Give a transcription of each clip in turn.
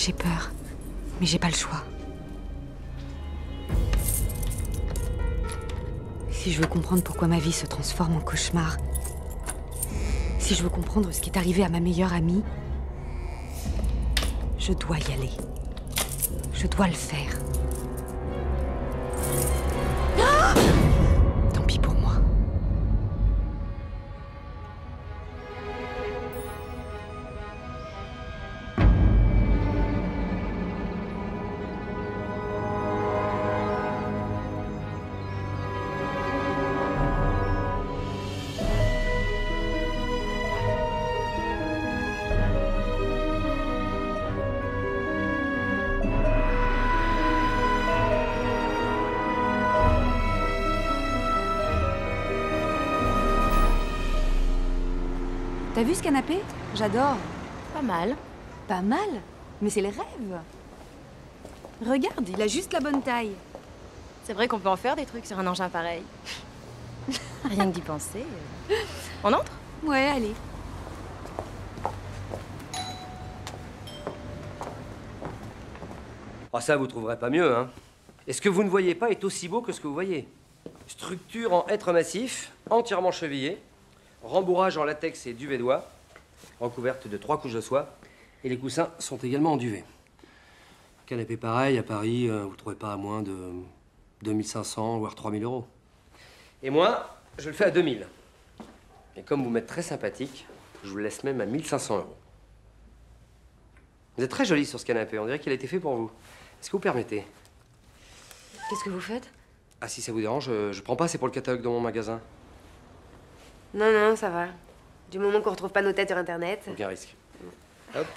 J'ai peur, mais j'ai pas le choix. Si je veux comprendre pourquoi ma vie se transforme en cauchemar, si je veux comprendre ce qui est arrivé à ma meilleure amie, je dois y aller. Je dois le faire. Ah! Tant pis pour moi. T'as vu ce canapé? J'adore. Pas mal. Pas mal? Mais c'est le rêve. Regarde, il a juste la bonne taille. C'est vrai qu'on peut en faire des trucs sur un engin pareil. Rien que d'y penser. On entre? Ouais, allez. Ah ça, vous trouverez pas mieux, hein. Et ce que vous ne voyez pas est aussi beau que ce que vous voyez. Structure en hêtre massif, entièrement chevillée, rembourrage en latex et duvet d'oie, recouverte de 3 couches de soie, et les coussins sont également en duvet. Canapé pareil, à Paris, vous le trouvez pas à moins de 2500, voire 3000 euros. Et moi, je le fais à 2000. Et comme vous m'êtes très sympathique, je vous le laisse même à 1500 euros. Vous êtes très jolie sur ce canapé, on dirait qu'il a été fait pour vous. Est-ce que vous permettez? Qu'est-ce que vous faites? Ah, si ça vous dérange, je prends pas, c'est pour le catalogue de mon magasin. Non, non, ça va. Du moment qu'on retrouve pas nos têtes sur Internet. Aucun risque. Hop.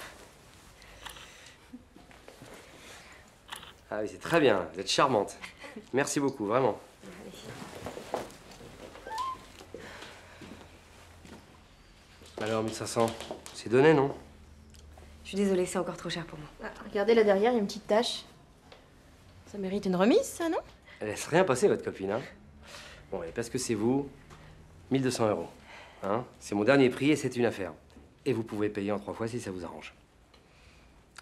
Ah oui, c'est très bien, vous êtes charmante. Merci beaucoup, vraiment. Alors, 1500, c'est donné, non? Je suis désolée, c'est encore trop cher pour moi. Ah, regardez là derrière, il y a une petite tache. Ça mérite une remise, ça, non? Elle laisse rien passer, votre copine, hein? Bon, et parce que c'est vous, 1200 euros. Hein? C'est mon dernier prix et c'est une affaire. Et vous pouvez payer en 3 fois si ça vous arrange.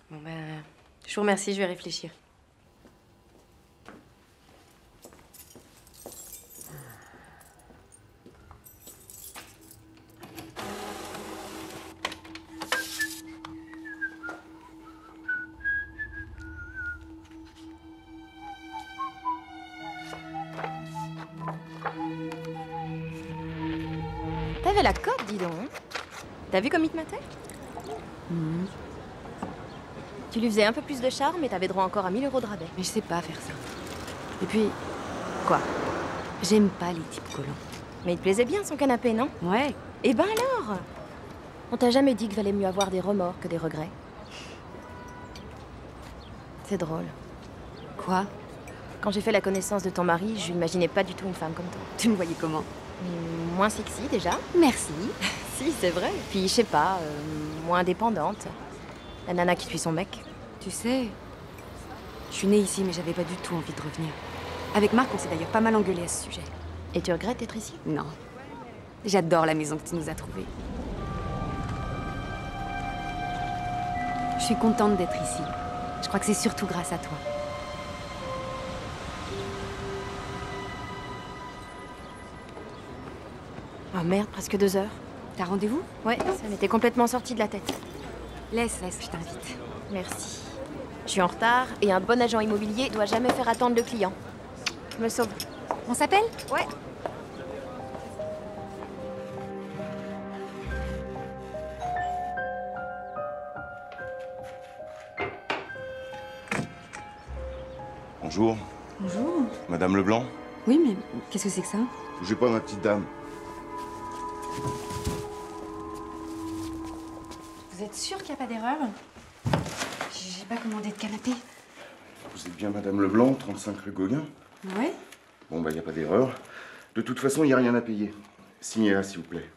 Bon ben, je vous remercie, je vais réfléchir. T'avais la cote, dis donc. T'as vu comme il te matait? Tu lui faisais un peu plus de charme et t'avais droit encore à 1000 euros de rabais. Mais je sais pas faire ça. Et puis, Quoi? j'aime pas les types collants. Mais il te plaisait bien son canapé, non? Ouais. Eh ben alors! On t'a jamais dit qu'il valait mieux avoir des remords que des regrets. C'est drôle. Quoi? Quand j'ai fait la connaissance de ton mari, je n'imaginais pas du tout une femme comme toi. Tu me voyais comment? Moins sexy déjà. Merci. Si, c'est vrai. Puis, je sais pas, moins indépendante. La nana qui suit son mec. Tu sais, je suis née ici, mais j'avais pas du tout envie de revenir. Avec Marc, on s'est d'ailleurs pas mal engueulé à ce sujet. Et tu regrettes d'être ici? Non. J'adore la maison que tu nous as trouvée. Je suis contente d'être ici. Je crois que c'est surtout grâce à toi. Oh merde, presque 2 heures. T'as rendez-vous? Ouais, ça m'était complètement sorti de la tête. Laisse, je t'invite. Merci. Je suis en retard et un bon agent immobilier doit jamais faire attendre le client. Je me sauve. On s'appelle? Ouais. Bonjour, Bonjour. Madame Leblanc. Oui, mais qu'est-ce que c'est que ça? Bougez pas, ma petite dame. Vous êtes sûr qu'il n'y a pas d'erreur? J'ai pas commandé de canapé. Vous êtes bien Madame Leblanc, 35 rue Gauguin? Ouais? Bon, bah, y a pas d'erreur. De toute façon, y a rien à payer. Signez là, s'il vous plaît.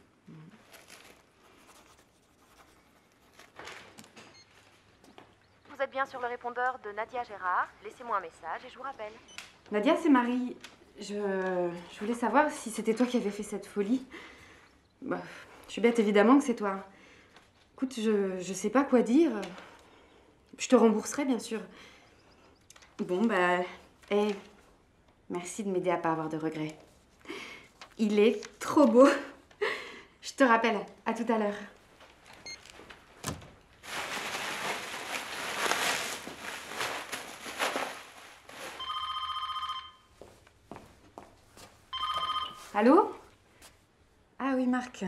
Vous êtes bien sur le répondeur de Nadia Gérard. Laissez-moi un message et je vous rappelle. Nadia, c'est Marie. Je voulais savoir si c'était toi qui avais fait cette folie. Bah, je suis bête, évidemment que c'est toi. Écoute, je sais pas quoi dire. Je te rembourserai, bien sûr. Bon, bah... merci de m'aider à pas avoir de regrets. Il est trop beau. Je te rappelle. À tout à l'heure. Allô? Ah oui, Marc.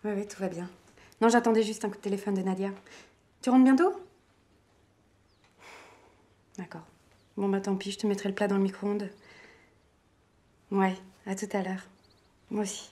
Oui, tout va bien. Non, j'attendais juste un coup de téléphone de Nadia. Tu rentres bientôt? D'accord. Bon, bah tant pis, je te mettrai le plat dans le micro-ondes. Ouais, à tout à l'heure. Moi aussi.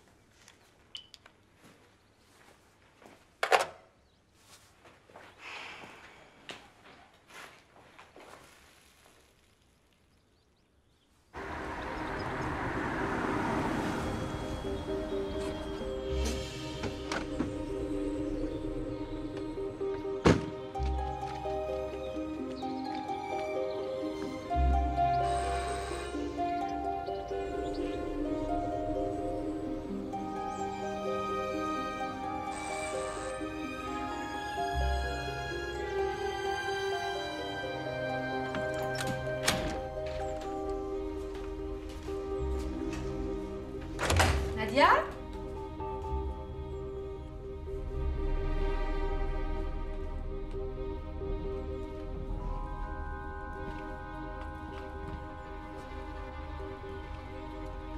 Nadia?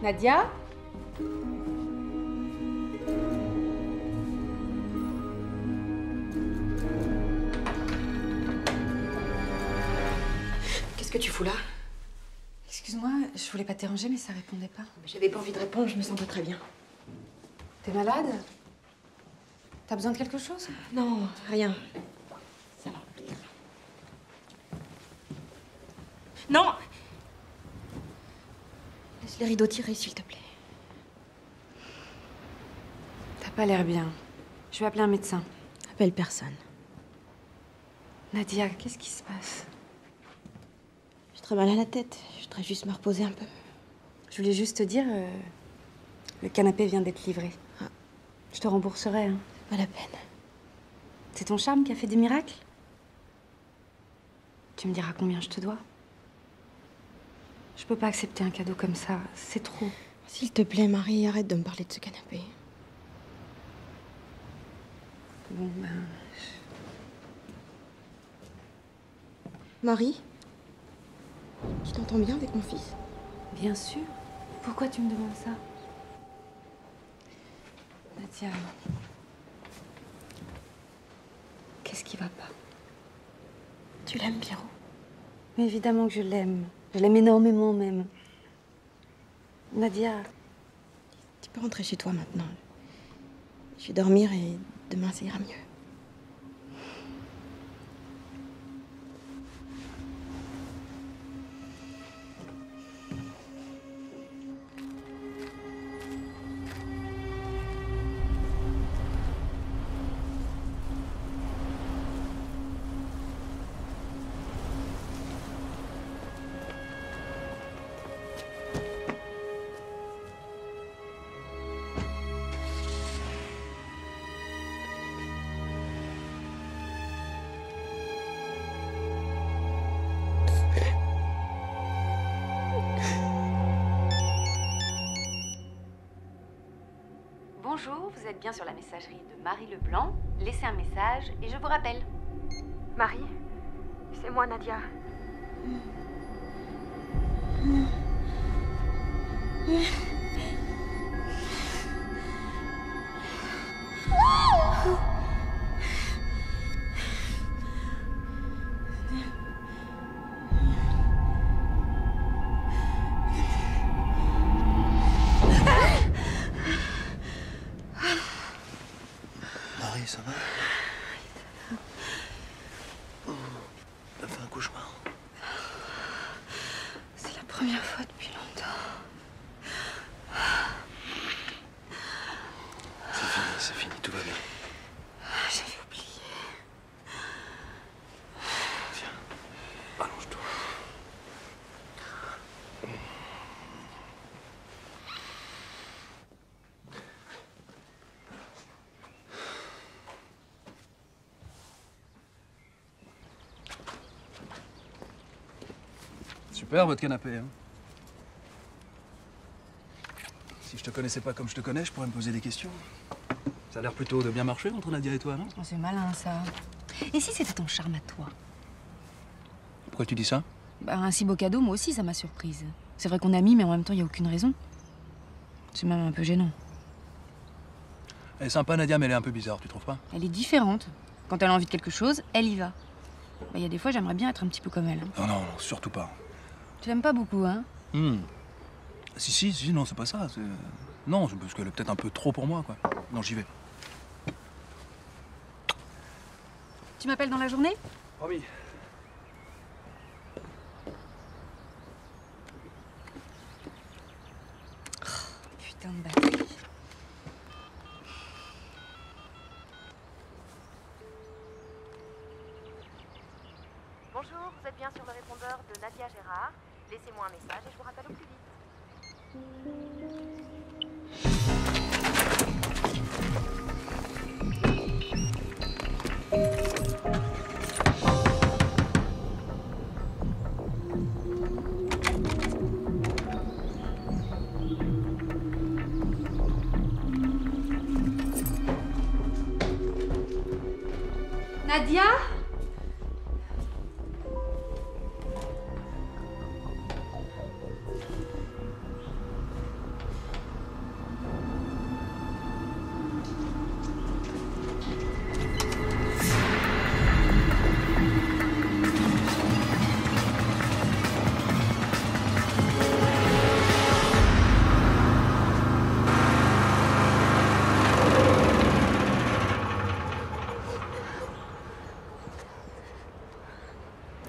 Nadia? Qu'est-ce que tu fous là? Excuse-moi, je voulais pas te déranger, mais ça répondait pas. J'avais pas envie de répondre, je me sens pas très bien. T'es malade? T'as besoin de quelque chose? Non, rien. Ça va. Non! Laisse les rideaux tirés, s'il te plaît. T'as pas l'air bien. Je vais appeler un médecin. Appelle personne. Nadia, qu'est-ce qui se passe? J'ai très mal à la tête. Je voudrais juste me reposer un peu. Je voulais juste te dire, le canapé vient d'être livré. Ah. Je te rembourserai, hein. Pas la peine. C'est ton charme qui a fait des miracles? Tu me diras combien je te dois? Je peux pas accepter un cadeau comme ça, c'est trop. S'il te plaît, Marie, arrête de me parler de ce canapé. Bon, ben... Marie? Tu t'entends bien avec mon fils? Bien sûr. Pourquoi tu me demandes ça? Nadia... Qu'est-ce qui va pas? Tu l'aimes, Pierrot? Mais évidemment que je l'aime. Je l'aime énormément, même. Nadia... Tu peux rentrer chez toi maintenant. Je vais dormir et demain ça ira mieux. Bonjour, vous êtes bien sur la messagerie de Marie Leblanc. Laissez un message et je vous rappelle. Marie, c'est moi, Nadia. Marie, ça va? Oh, t'as fait un cauchemar. C'est la première fois depuis longtemps. C'est fini, tout va bien. J'avais oublié. Viens, allonge-toi. Super votre canapé, hein. Si je te connaissais pas comme je te connais, je pourrais me poser des questions. Ça a l'air plutôt de bien marcher entre Nadia et toi, non? Oh, c'est malin, ça. Et si c'était ton charme à toi? Pourquoi tu dis ça? Bah, un si beau cadeau, moi aussi, ça m'a surprise. C'est vrai qu'on est amis, mais en même temps, il n'y a aucune raison. C'est même un peu gênant. Elle est sympa, Nadia, mais elle est un peu bizarre, tu trouves pas? Elle est différente. Quand elle a envie de quelque chose, elle y va. Bah, il y a des fois, j'aimerais bien être un petit peu comme elle. Non, non, non, surtout pas. Tu l'aimes pas beaucoup, hein? Si, non, c'est pas ça. Non, c'est parce qu'elle est peut-être un peu trop pour moi, quoi. Non, j'y vais. Tu m'appelles dans la journée? Promis. Putain de batterie. Bonjour, vous êtes bien sur le répondeur de Nadia Gérard. Laissez-moi un message et je vous rappelle au plus vite. Nadia?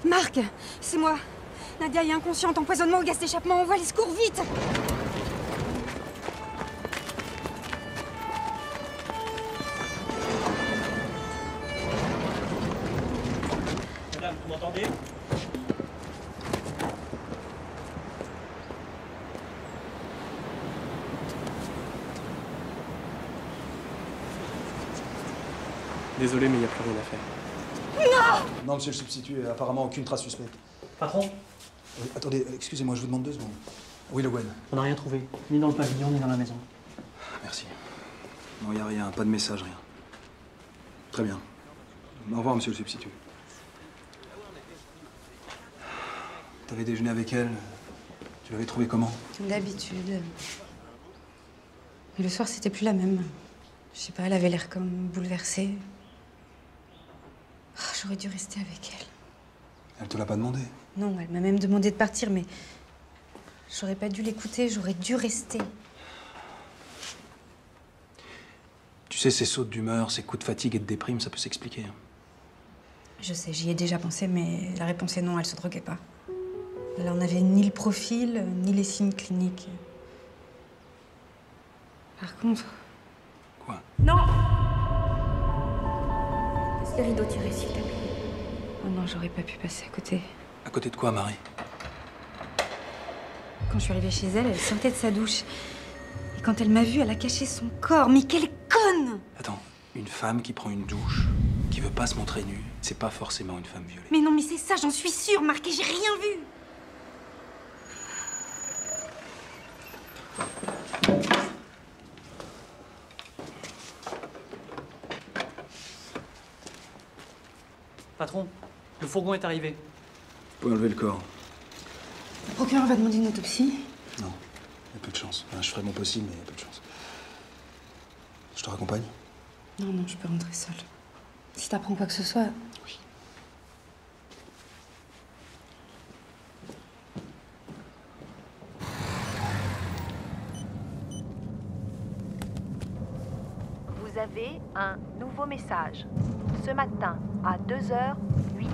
Marc, c'est moi. Nadia est inconsciente, empoisonnement au gaz d'échappement, envoie les secours, vite! Madame, vous m'entendez? Désolé, mais il n'y a plus rien à faire. Non, monsieur le substitut, apparemment aucune trace suspecte. Patron, Oui, attendez, excusez-moi, je vous demande 2 secondes. Oui, Le Guen. on n'a rien trouvé, ni dans le pavillon, ni dans la maison. Merci. Non, il n'y a rien, pas de message, rien. Très bien. Au revoir, monsieur le substitut. T'avais déjeuné avec elle. Tu l'avais trouvée comment? Comme d'habitude. Mais le soir, c'était plus la même. Je sais pas, elle avait l'air comme bouleversée. Oh, j'aurais dû rester avec elle. Elle te l'a pas demandé? Non, elle m'a même demandé de partir, mais j'aurais pas dû l'écouter, j'aurais dû rester. Tu sais, ces sautes d'humeur, ces coups de fatigue et de déprime, ça peut s'expliquer. Je sais, j'y ai déjà pensé, mais la réponse est non, elle se droguait pas. Elle en avait ni le profil, ni les signes cliniques. Par contre... Quoi? Non! Laisse les rideaux tirés, s'il te plaît. Oh non, j'aurais pas pu passer à côté. À côté de quoi, Marie? Quand je suis arrivée chez elle, elle sortait de sa douche. Et quand elle m'a vue, elle a caché son corps. Mais quelle conne! Attends, une femme qui prend une douche, qui veut pas se montrer nue, c'est pas forcément une femme violée. Mais non, mais c'est ça, j'en suis sûre, Marc, et j'ai rien vu! Patron, le fourgon est arrivé. Vous pouvez enlever le corps. Le procureur va demander une autopsie. Non, il y a peu de chance. Enfin, je ferai mon possible, mais il y a peu de chance. Je te raccompagne? Non, non, je peux rentrer seule. Si t'apprends quoi que ce soit... Oui. Vous avez un nouveau message. Ce matin, à 2h08.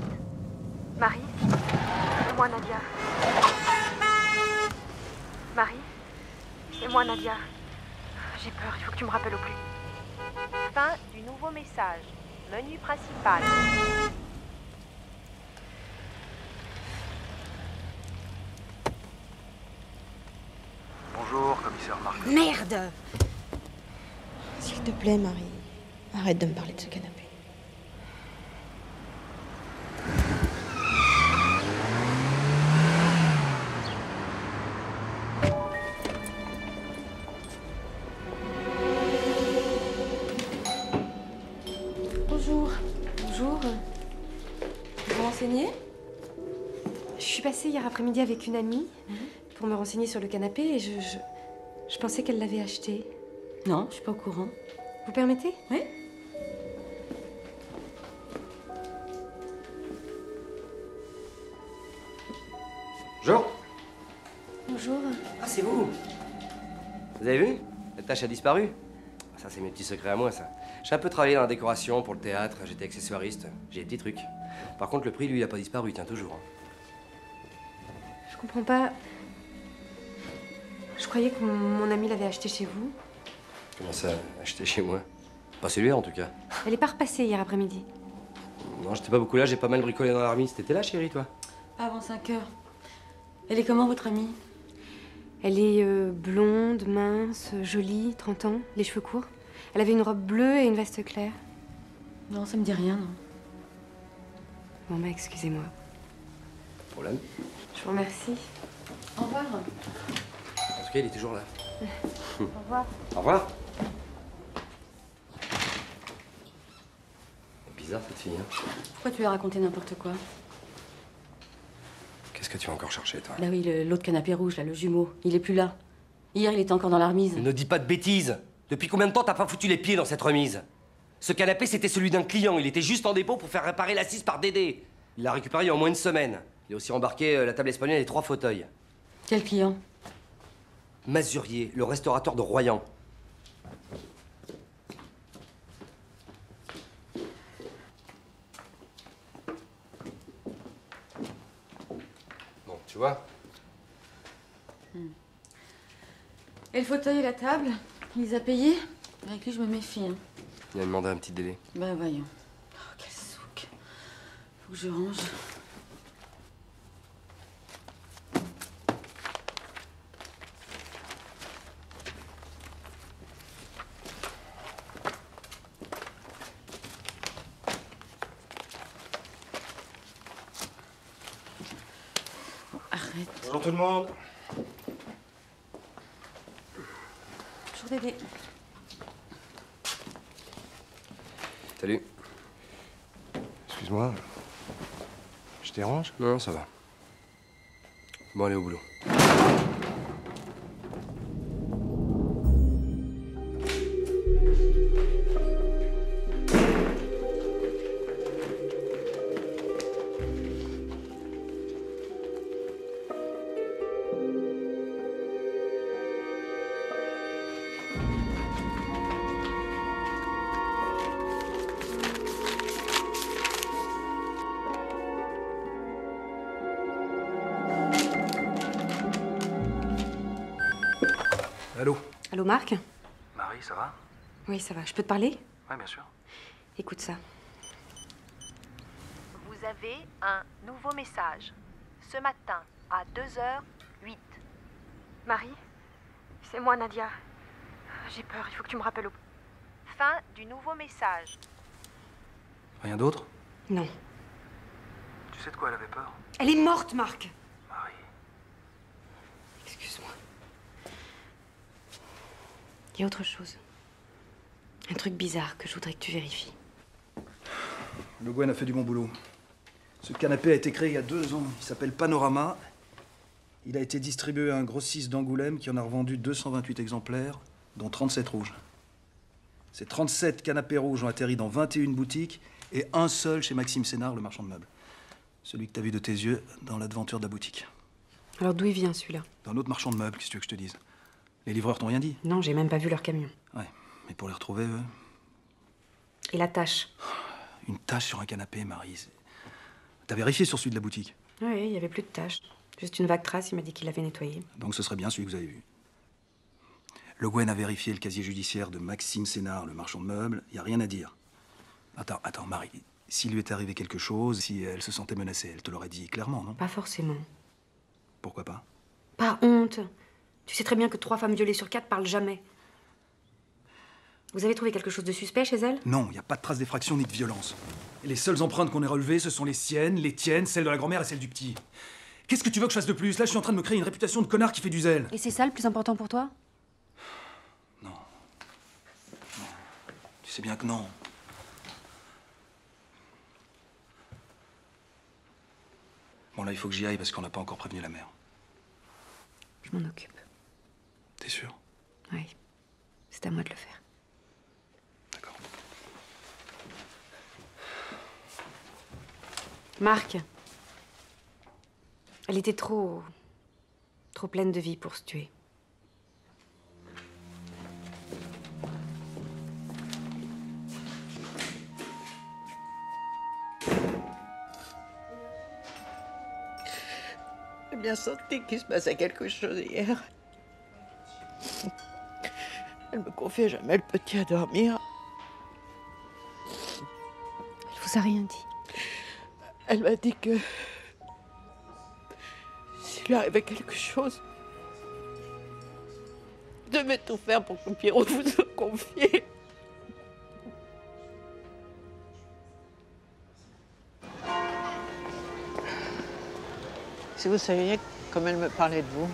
Marie? C'est moi, Nadia. Marie? C'est moi, Nadia. J'ai peur, il faut que tu me rappelles au plus vite. Fin du nouveau message. Menu principal. Bonjour, commissaire Marc. Merde! S'il te plaît, Marie, arrête de me parler de ce canapé. passée hier après-midi avec une amie pour me renseigner sur le canapé et je pensais qu'elle l'avait acheté. Non, je suis pas au courant. Vous permettez? Oui. Bonjour. Bonjour. Ah, c'est vous. Vous avez vu? La tâche a disparu. Ça, c'est mes petits secrets à moi, ça. J'ai un peu travaillé dans la décoration pour le théâtre, j'étais accessoiriste. J'ai des petits trucs. Par contre, le prix, lui, il a pas disparu, il tient toujours. Je comprends pas. Je croyais que mon amie l'avait acheté chez vous. Comment ça, acheté chez moi? Pas celui-là, en tout cas. Elle est pas repassée hier après-midi. Non, j'étais pas beaucoup là, j'ai pas mal bricolé dans la remise. T'étais là, chérie, toi? Pas avant 5 heures. Elle est comment, votre amie? Elle est blonde, mince, jolie, 30 ans, les cheveux courts. Elle avait une robe bleue et une veste claire. Non, ça me dit rien, non. Bon, bah, excusez-moi. Problème. Je vous remercie. Au revoir. En tout cas, il est toujours là. Au revoir. Au revoir. C'est bizarre, cette fille, hein. Pourquoi tu lui as raconté n'importe quoi? Qu'est-ce que tu vas encore chercher, toi? Bah oui, l'autre canapé rouge, là, le jumeau. Il est plus là. Hier, il était encore dans la remise. Ne dis pas de bêtises. Depuis combien de temps t'as pas foutu les pieds dans cette remise? Ce canapé, c'était celui d'un client. Il était juste en dépôt pour faire réparer l'assise par Dédé. Il l'a récupéré en moins de semaine. Il a aussi embarqué la table espagnole et 3 fauteuils. Quel client? Mazurier, le restaurateur de Royan. Bon, tu vois? Et le fauteuil et la table? Il les a payés? Avec lui, je me méfie, hein. Il a demandé un petit délai. Bah voyons. Oh, quel souk. Faut que je range. Arrête. Bonjour tout le monde. Bonjour Dédé. Salut. Excuse-moi. Je dérange? Non, ça va. Bon, allez au boulot. Allô? Allô, Marc? Marie, ça va? Oui, ça va. Je peux te parler? Ouais, bien sûr. Écoute ça. Vous avez un nouveau message. Ce matin, à 2h08. Marie? C'est moi, Nadia. J'ai peur, il faut que tu me rappelles au... Fin du nouveau message. Rien d'autre? Non. Tu sais de quoi elle avait peur? Elle est morte, Marc! Marie. Excuse-moi. Il y a autre chose. Un truc bizarre que je voudrais que tu vérifies. Le Gwen a fait du bon boulot. Ce canapé a été créé il y a 2 ans. Il s'appelle Panorama. Il a été distribué à un grossiste d'Angoulême qui en a revendu 228 exemplaires, dont 37 rouges. Ces 37 canapés rouges ont atterri dans 21 boutiques et un seul chez Maxime Sénard, le marchand de meubles. Celui que t'as vu de tes yeux dans l'aventure de la boutique. Alors d'où il vient, celui-là? D'un autre marchand de meubles, qu'est-ce que tu veux que je te dise? Les livreurs t'ont rien dit? Non, j'ai même pas vu leur camion. Ouais, mais pour les retrouver, eux... Et la tâche? Une tache sur un canapé, Marie. T'as vérifié sur celui de la boutique? Oui, il y avait plus de tâche. Juste une vague trace, il m'a dit qu'il l'avait nettoyé. Donc ce serait bien celui que vous avez vu. Le Gwen a vérifié le casier judiciaire de Maxime Sénard, le marchand de meubles. Il n'y a rien à dire. Attends, Marie. S'il lui est arrivé quelque chose, si elle se sentait menacée, elle te l'aurait dit clairement, non? Pas forcément. Pourquoi pas? Pas honte. Tu sais très bien que 3 femmes violées sur 4 parlent jamais. Vous avez trouvé quelque chose de suspect chez elle? Non, il n'y a pas de trace d'effraction ni de violence. Et les seules empreintes qu'on ait relevées, ce sont les siennes, les tiennes, celles de la grand-mère et celles du petit. Qu'est-ce que tu veux que je fasse de plus? Là, je suis en train de me créer une réputation de connard qui fait du zèle. Et c'est ça le plus important pour toi? Non. Tu sais bien que non. Bon, là, il faut que j'y aille parce qu'on n'a pas encore prévenu la mère. Je m'en occupe. T'es sûr? Oui. C'est à moi de le faire. D'accord. Marc. Elle était trop pleine de vie pour se tuer. J'ai bien senti qu'il se passait quelque chose hier. Elle me confiait jamais le petit à dormir. Elle vous a rien dit? Elle m'a dit que s'il lui arrivait quelque chose, je devais tout faire pour que Pierrot vous soit confié. Si vous saviez comme elle me parlait de vous.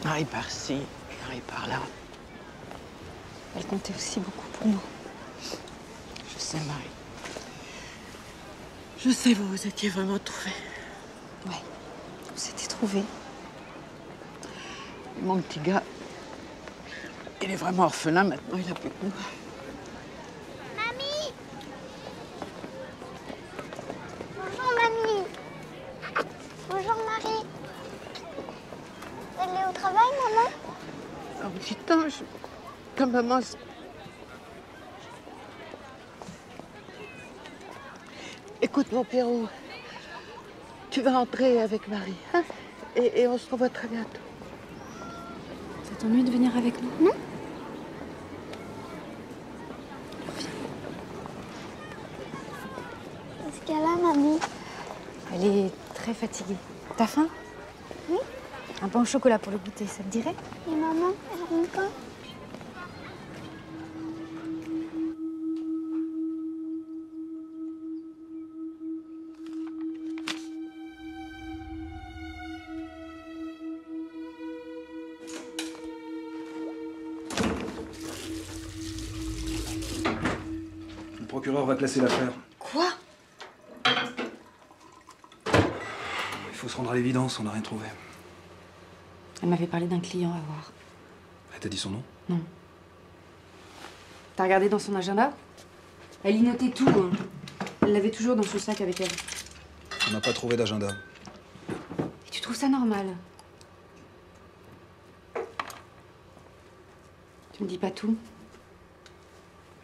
Marie par-ci, Marie par-là. Elle comptait aussi beaucoup pour moi. Je sais, Marie. Je sais, vous vous étiez vraiment trouvés. Ouais, on s'était trouvés. Mon petit gars, il est vraiment orphelin maintenant, il n'a plus que nous. Mamie! Bonjour, mamie. Bonjour, Marie. Elle est au travail, maman? Oh, petit ange, ta maman... Écoute, mon Pierrot, tu vas entrer avec Marie, hein? Et on se revoit très bientôt. Ça t'ennuie de venir avec nous? Non. Qu'est-ce qu'elle a, mamie? Elle est très fatiguée. T'as faim? Oui. Un pain au chocolat pour le goûter, ça te dirait? Et maman, elle rentre quand? Le procureur va classer l'affaire. Quoi? Il faut se rendre à l'évidence, on n'a rien trouvé. Elle m'avait parlé d'un client à voir. Elle t'a dit son nom? Non. T'as regardé dans son agenda? Elle y notait tout, hein. Elle l'avait toujours dans son sac avec elle. On n'a pas trouvé d'agenda. Et tu trouves ça normal? Tu me dis pas tout?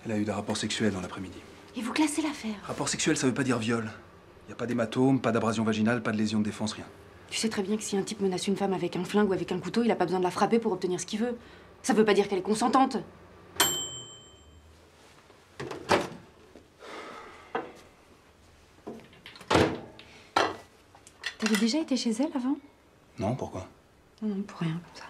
Elle a eu des rapports sexuels dans l'après-midi. Et vous classez l'affaire? Rapport sexuel, ça veut pas dire viol. Il n'y a pas d'hématome, pas d'abrasion vaginale, pas de lésion de défense, rien. Tu sais très bien que si un type menace une femme avec un flingue ou avec un couteau, il a pas besoin de la frapper pour obtenir ce qu'il veut. Ça veut pas dire qu'elle est consentante. T'avais déjà été chez elle avant? Non, pourquoi? Non, pour rien, comme ça.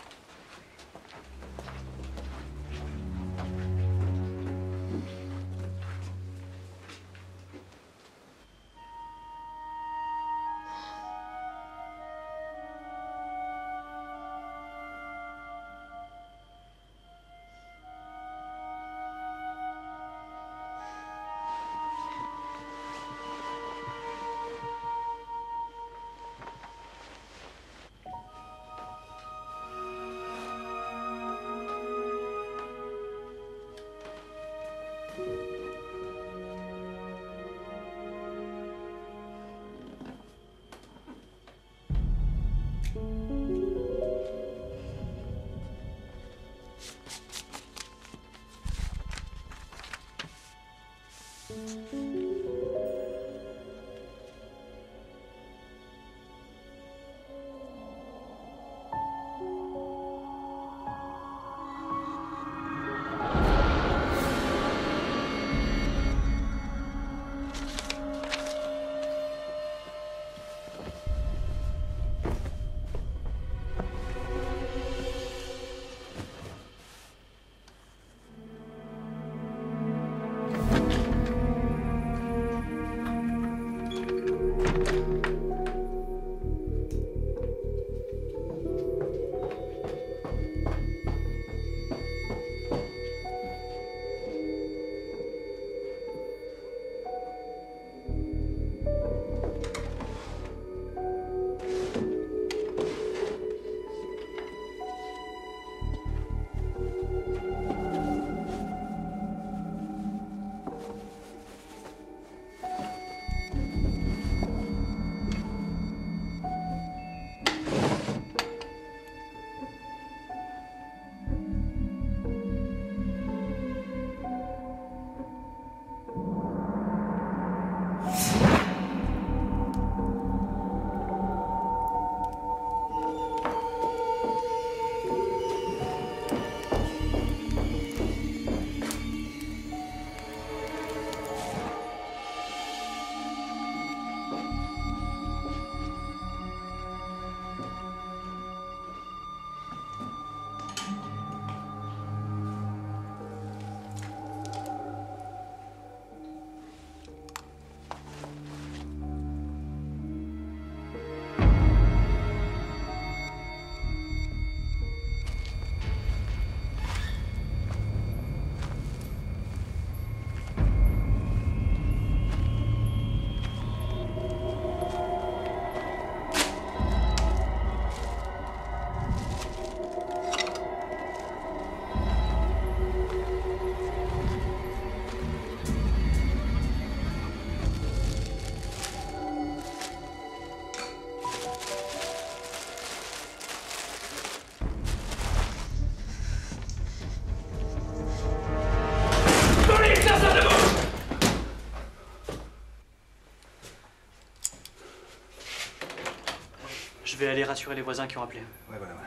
Je vais aller rassurer les voisins qui ont appelé. Ouais, voilà, ouais.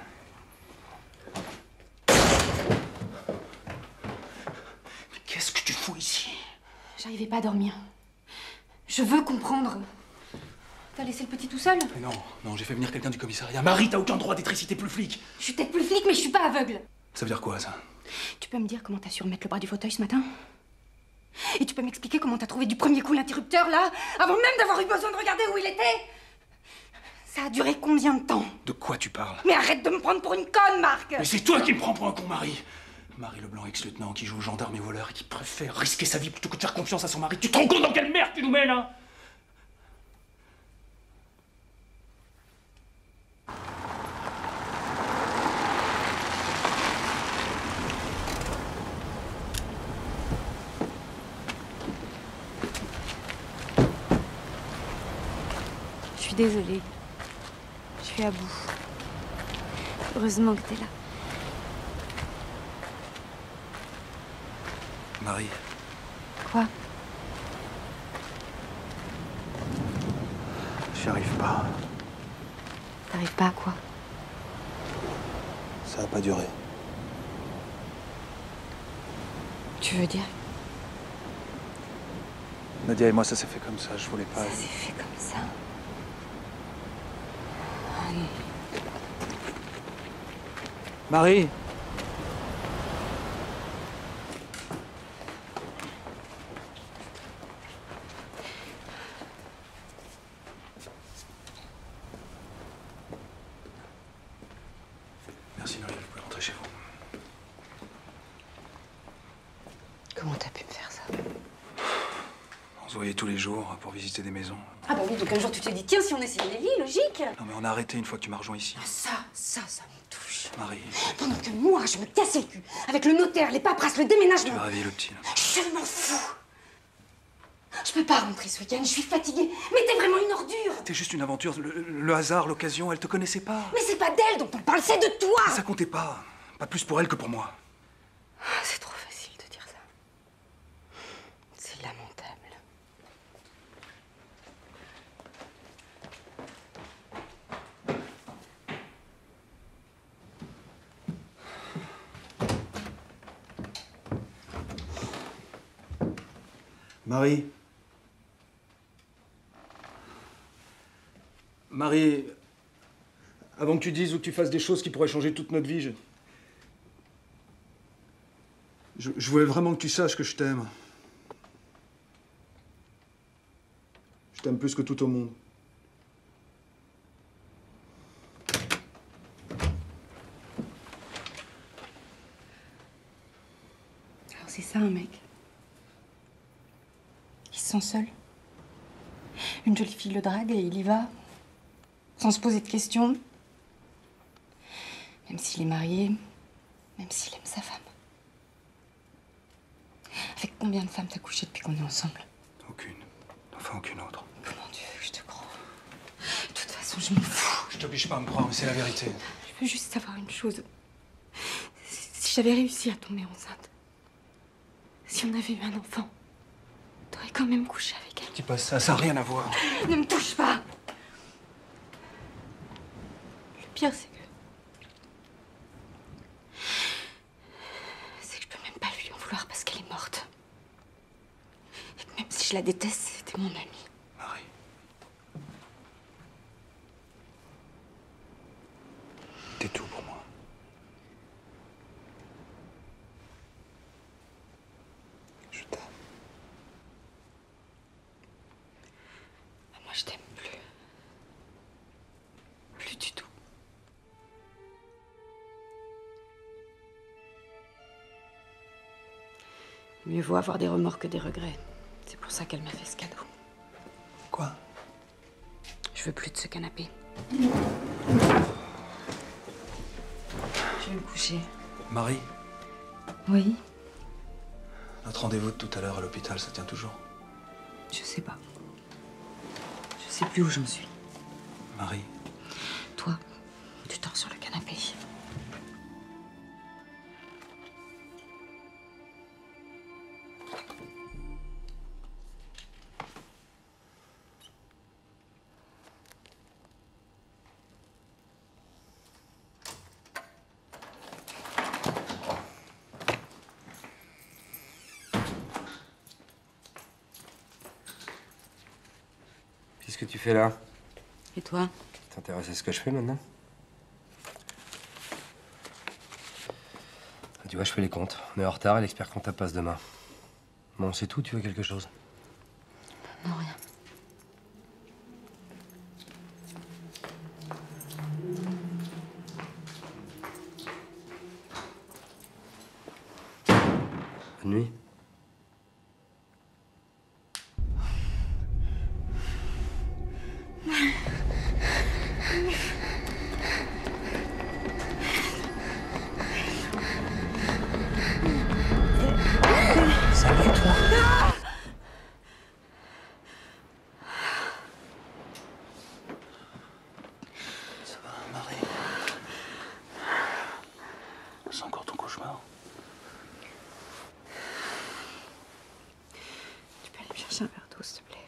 Mais qu'est-ce que tu fous ici? J'arrivais pas à dormir. Je veux comprendre. T'as laissé le petit tout seul? Mais non, j'ai fait venir quelqu'un du commissariat. Marie, t'as aucun droit d'être ici, t'es plus flic. Je suis peut-être plus flic, mais je suis pas aveugle. Ça veut dire quoi, ça? Tu peux me dire comment t'as su remettre le bras du fauteuil ce matin? Et tu peux m'expliquer comment t'as trouvé du premier coup l'interrupteur, là, avant même d'avoir eu besoin de regarder où il était? Ça a duré combien de temps? De quoi tu parles? Mais arrête de me prendre pour une conne, Marc! Mais c'est toi qui me prends pour un con, Marie! Marie Leblanc, ex-lieutenant, qui joue au gendarme et voleur et qui préfère risquer sa vie plutôt que de faire confiance à son mari. Tu te rends compte dans quelle merde tu nous mets, là? Je suis désolée. Je suis à bout. Heureusement que t'es là. Marie. Quoi? J'y arrive pas. T'arrives pas à quoi? Ça a pas duré. Tu veux dire? Nadia et moi, ça s'est fait comme ça, je voulais pas. Ça s'est fait comme ça. Allez. Marie! Merci Noël, vous pouvez rentrer chez vous. Comment t'as pu me faire ça? On se voyait tous les jours pour visiter des maisons. Ah bah oui, donc un jour tu te dis, tiens, si on essayait les lits, logique. Non mais on a arrêté une fois que tu m'as rejoint ici. Ah, ça me touche. Marie, Pendant que moi, je me cassais le cul avec le notaire, les paperasses, le déménagement. tu vas réveiller le petit là. Je m'en fous. Je peux pas rentrer ce week-end, je suis fatiguée. Mais t'es vraiment une ordure. T'es juste une aventure, le hasard, l'occasion, elle te connaissait pas. Mais c'est pas d'elle dont on parle, c'est de toi. Ça comptait pas. Pas plus pour elle que pour moi. C'est trop facile de dire ça. C'est lamentable. Marie. Marie, avant que tu dises ou que tu fasses des choses qui pourraient changer toute notre vie, je voulais vraiment que tu saches que je t'aime. Je t'aime plus que tout au monde. Alors c'est ça un mec. Il se sent seul. Une jolie fille le drague et il y va. Sans se poser de questions. Même s'il est marié, même s'il aime sa femme. Avec combien de femmes t'as couché depuis qu'on est ensemble? Aucune. Enfin, aucune autre. Comment tu veux que je te croie? De toute façon, je m'en fous. Je t'oblige pas à me croire, mais c'est la vérité. Je veux juste savoir une chose. Si j'avais réussi à tomber enceinte, si on avait eu un enfant, t'aurais quand même couché avec elle. Dis pas ça, ça n'a rien à voir. Ne me touche pas! Le pire, c'est que je peux même pas lui en vouloir parce qu'elle est morte. Et que même si je la déteste, c'était mon amie. Marie. T'es tout pour moi. Je t'aime. Moi, je t'aime plus. Plus du tout. Mieux vaut avoir des remords que des regrets. C'est pour ça qu'elle m'a fait ce cadeau. Quoi? Je veux plus de ce canapé. Je vais me coucher. Marie, Oui? notre rendez-vous de tout à l'heure à l'hôpital, ça tient toujours? Je sais pas. Je sais plus où j'en suis. Marie. Toi, tu dors sur le canapé. Qu'est-ce que tu fais là? Et toi? T'intéresses à ce que je fais maintenant? Tu vois, je fais les comptes. On est en retard et l'expert comptable passe demain. Bon, c'est tout, tu veux quelque chose? Non, rien. Bonne nuit. Salut, toi. Ça va, Marie? C'est encore ton cauchemar? Tu peux aller me chercher un verre d'eau, s'il te plaît?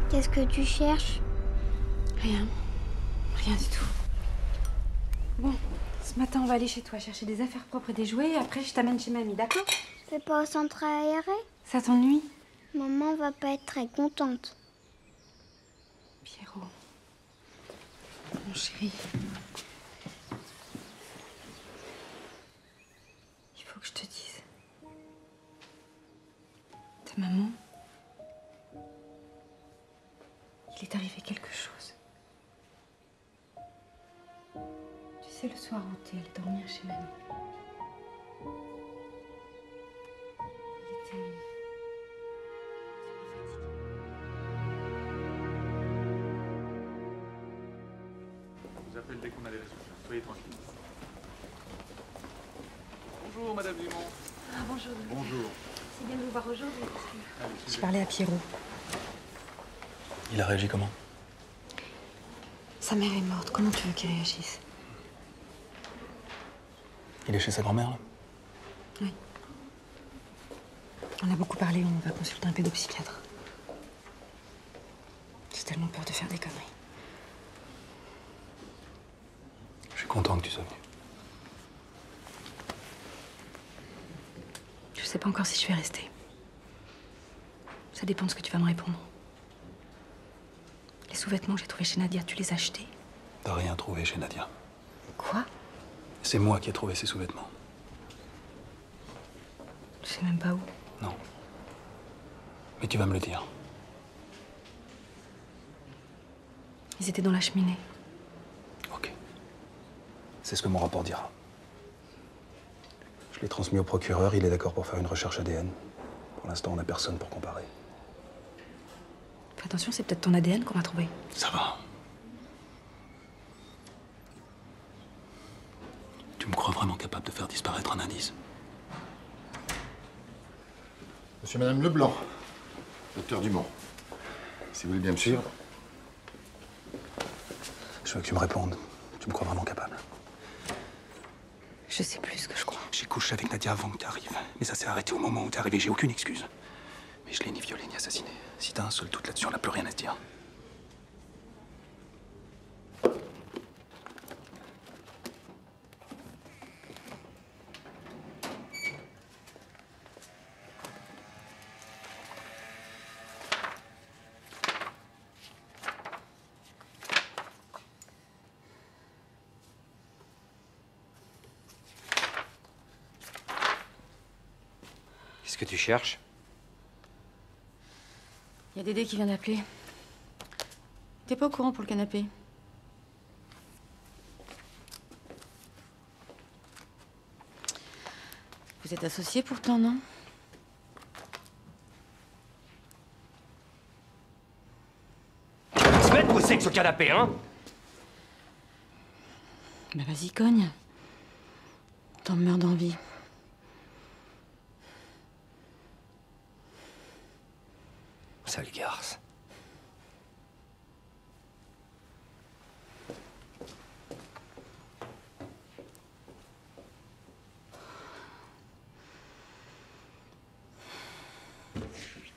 Qu'est-ce que tu cherches? Rien. Rien du tout. Bon, ce matin, on va aller chez toi chercher des affaires propres et des jouets. Et après, je t'amène chez mamie, d'accord? C'est pas au centre aéré? Ça t'ennuie? Maman va pas être très contente. Pierrot. Mon chéri. Il faut que je te dise. Ta maman... Il est arrivé quelque chose. Tu sais, le soir où t'es allée dormir chez mamie. Il était... Je vous appelle dès qu'on a les résultats. Soyez tranquille. Bonjour, Madame Dumont. Ah, bonjour. Bonjour. C'est bien de vous voir aujourd'hui. Je parlais à Pierrot. Il a réagi comment? Sa mère est morte. Comment tu veux qu'il réagisse? Il est chez sa grand-mère, là? Oui. On a beaucoup parlé, on va consulter un pédopsychiatre. J'ai tellement peur de faire des conneries. Je suis content que tu sois venu. Je sais pas encore si je vais rester. Ça dépend de ce que tu vas me répondre. Les sous-vêtements que j'ai trouvés chez Nadia, tu les as achetés? T'as rien trouvé chez Nadia. Quoi? C'est moi qui ai trouvé ces sous-vêtements. Je sais même pas où. Non. Mais tu vas me le dire. Ils étaient dans la cheminée. Ok. C'est ce que mon rapport dira. Je l'ai transmis au procureur, il est d'accord pour faire une recherche ADN. Pour l'instant, on n'a personne pour comparer. Fais attention, c'est peut-être ton ADN qu'on va trouver. Ça va. Tu me crois vraiment capable de faire disparaître un indice? Monsieur et Madame Leblanc, docteur Dumont. Si vous voulez bien me suivre. Je veux que tu me répondes. Tu me crois vraiment capable? Je sais plus ce que je crois. J'ai couché avec Nadia avant que tu arrives. Mais ça s'est arrêté au moment où t'es arrivé. J'ai aucune excuse. Mais je l'ai ni violée ni assassinée. Si t'as un seul doute là-dessus, on n'a plus rien à se dire. Qu'est-ce que tu cherches? Il y a Dédé qui vient d'appeler. T'es pas au courant pour le canapé? Vous êtes associés pourtant, non? Se mettre où c'est que ce canapé, hein? Bah vas-y, cogne. T'en meurs d'envie. Sale garce.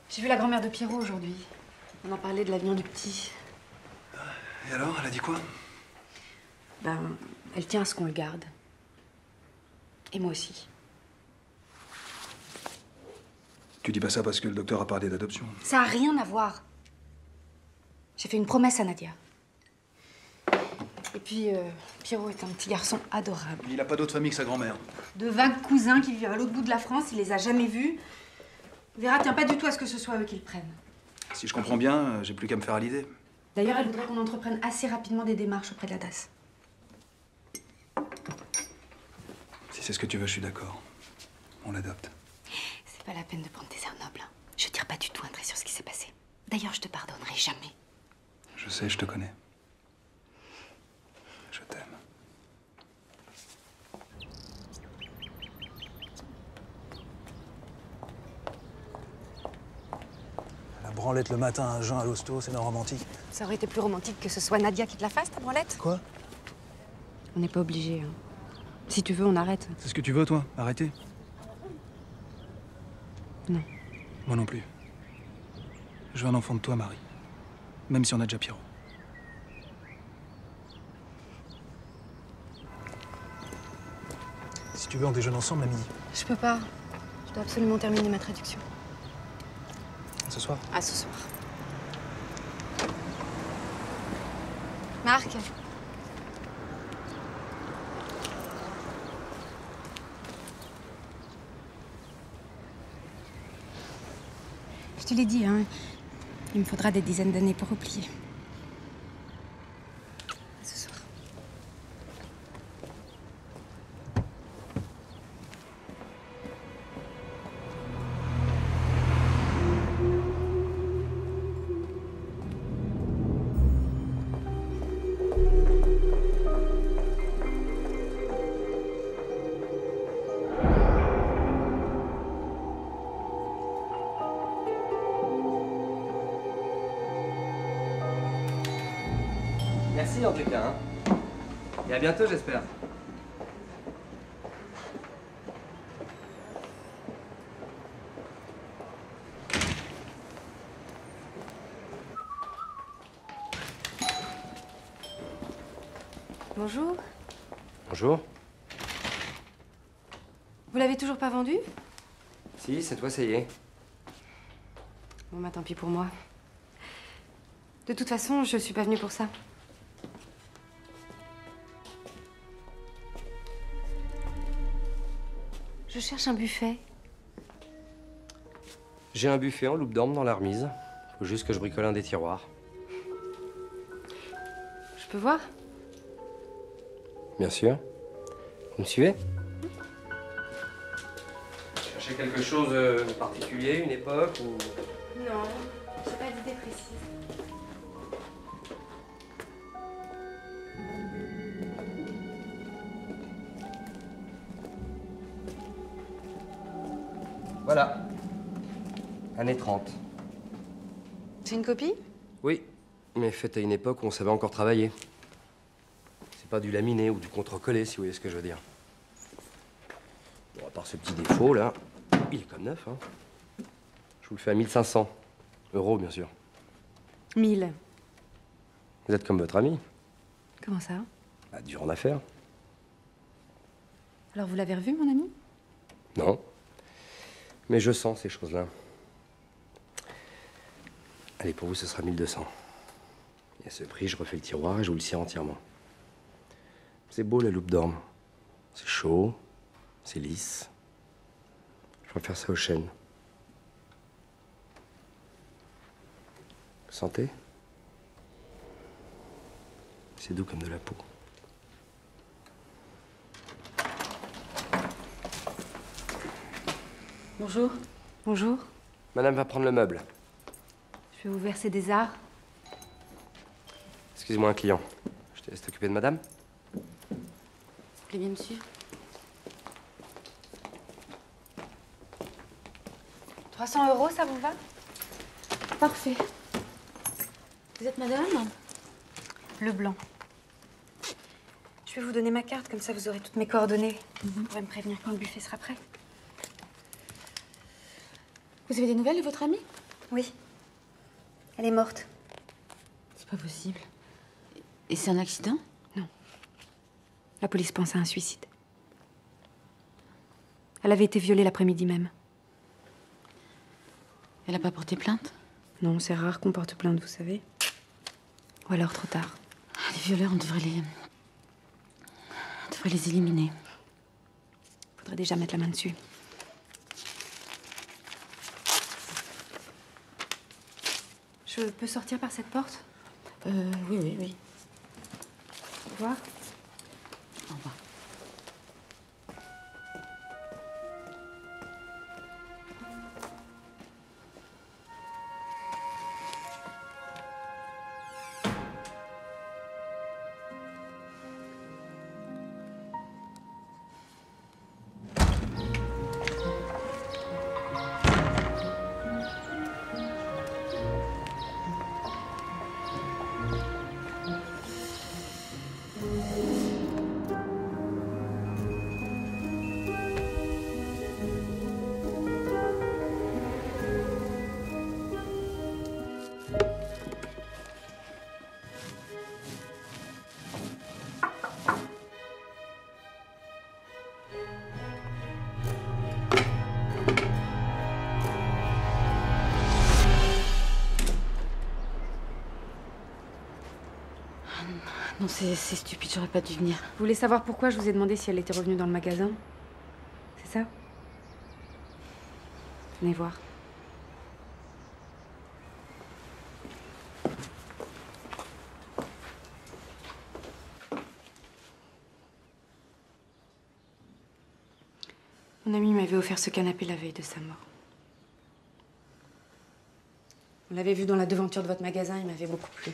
J'ai vu la grand-mère de Pierrot aujourd'hui. On en parlait de l'avenir du petit. Et alors, elle a dit quoi? Ben, elle tient à ce qu'on le garde. Et moi aussi. Tu dis pas ça parce que le docteur a parlé d'adoption. Ça a rien à voir. J'ai fait une promesse à Nadia. Et puis, Pierrot est un petit garçon adorable. Il a pas d'autre famille que sa grand-mère. De vagues cousins qui vivent à l'autre bout de la France, il les a jamais vus. Vera tient pas du tout à ce que ce soit eux qui le prennent. Si je comprends bien, j'ai plus qu'à me faire à l'idée. D'ailleurs, elle voudrait qu'on entreprenne assez rapidement des démarches auprès de la DAS. Si c'est ce que tu veux, je suis d'accord. On l'adopte. C'est pas la peine de prendre tes airs nobles. Hein. Je tire pas du tout un trait sur ce qui s'est passé. D'ailleurs, je te pardonnerai jamais. Je sais, je te connais. Je t'aime. La branlette le matin à jeun à l'hosto, c'est non romantique. Ça aurait été plus romantique que ce soit Nadia qui te la fasse, ta branlette. Quoi? On n'est pas obligé. Hein. Si tu veux, on arrête. C'est ce que tu veux, toi? Arrêter? Non. Moi non plus. Je veux un enfant de toi, Marie. Même si on a déjà Pierrot. Si tu veux, on déjeune ensemble à midi. Je peux pas. Je dois absolument terminer ma traduction. Ce soir? À ce soir. Marc. Je te l'ai dit, hein. Il me faudra des dizaines d'années pour oublier. À ce soir. Merci en tout cas. Hein. Et à bientôt, j'espère. Bonjour. Bonjour. Vous l'avez toujours pas vendu? Si, cette fois, ça y est. Bon, bah tant pis pour moi. De toute façon, je suis pas venue pour ça. Je cherche un buffet. J'ai un buffet en loupe d'orme dans la remise. Faut juste que je bricole un des tiroirs. Je peux voir? Bien sûr. Vous me suivez? Cherchez quelque chose de particulier, une époque ou... Non, j'ai pas d'idée précise. Voilà. Années 30. C'est une copie? Oui, mais faite à une époque où on savait encore travailler. C'est pas du laminé ou du contre-collé, si vous voyez ce que je veux dire. Bon, à part ce petit défaut, là, il est comme neuf, hein. Je vous le fais à 1500 euros, bien sûr. 1000. Vous êtes comme votre ami. Comment ça? Bah, dur en affaires. Alors vous l'avez revu, mon ami? Non. Mais je sens ces choses-là. Allez, pour vous, ce sera 1200. Et à ce prix, je refais le tiroir et je vous le cire entièrement. C'est beau, la loupe d'orme. C'est chaud, c'est lisse. Je préfère ça aux chênes. Vous sentez? C'est doux comme de la peau. Bonjour. Bonjour. Madame va prendre le meuble. Je vais vous verser des arts. Excusez-moi, un client. Je te laisse t'occuper de madame? Vous voulez bien me suivre? 300 €, ça vous va? Parfait. Vous êtes madame? Leblanc. Je vais vous donner ma carte, comme ça vous aurez toutes mes coordonnées. Vous pourrez me prévenir quand le buffet sera prêt. Vous avez des nouvelles de votre amie? Oui. Elle est morte. C'est pas possible. Et c'est un accident? Non. La police pense à un suicide. Elle avait été violée l'après-midi même. Elle a pas porté plainte? Non, c'est rare qu'on porte plainte, vous savez. Ou alors trop tard. Les violeurs, on devrait les éliminer. Faudrait déjà mettre la main dessus. Je peux sortir par cette porte? Oui. Au revoir. Au revoir. Non, c'est stupide, j'aurais pas dû venir. Vous voulez savoir pourquoi je vous ai demandé si elle était revenue dans le magasin? C'est ça? Venez voir. Mon ami m'avait offert ce canapé la veille de sa mort. On l'avait vu dans la devanture de votre magasin, il m'avait beaucoup plu.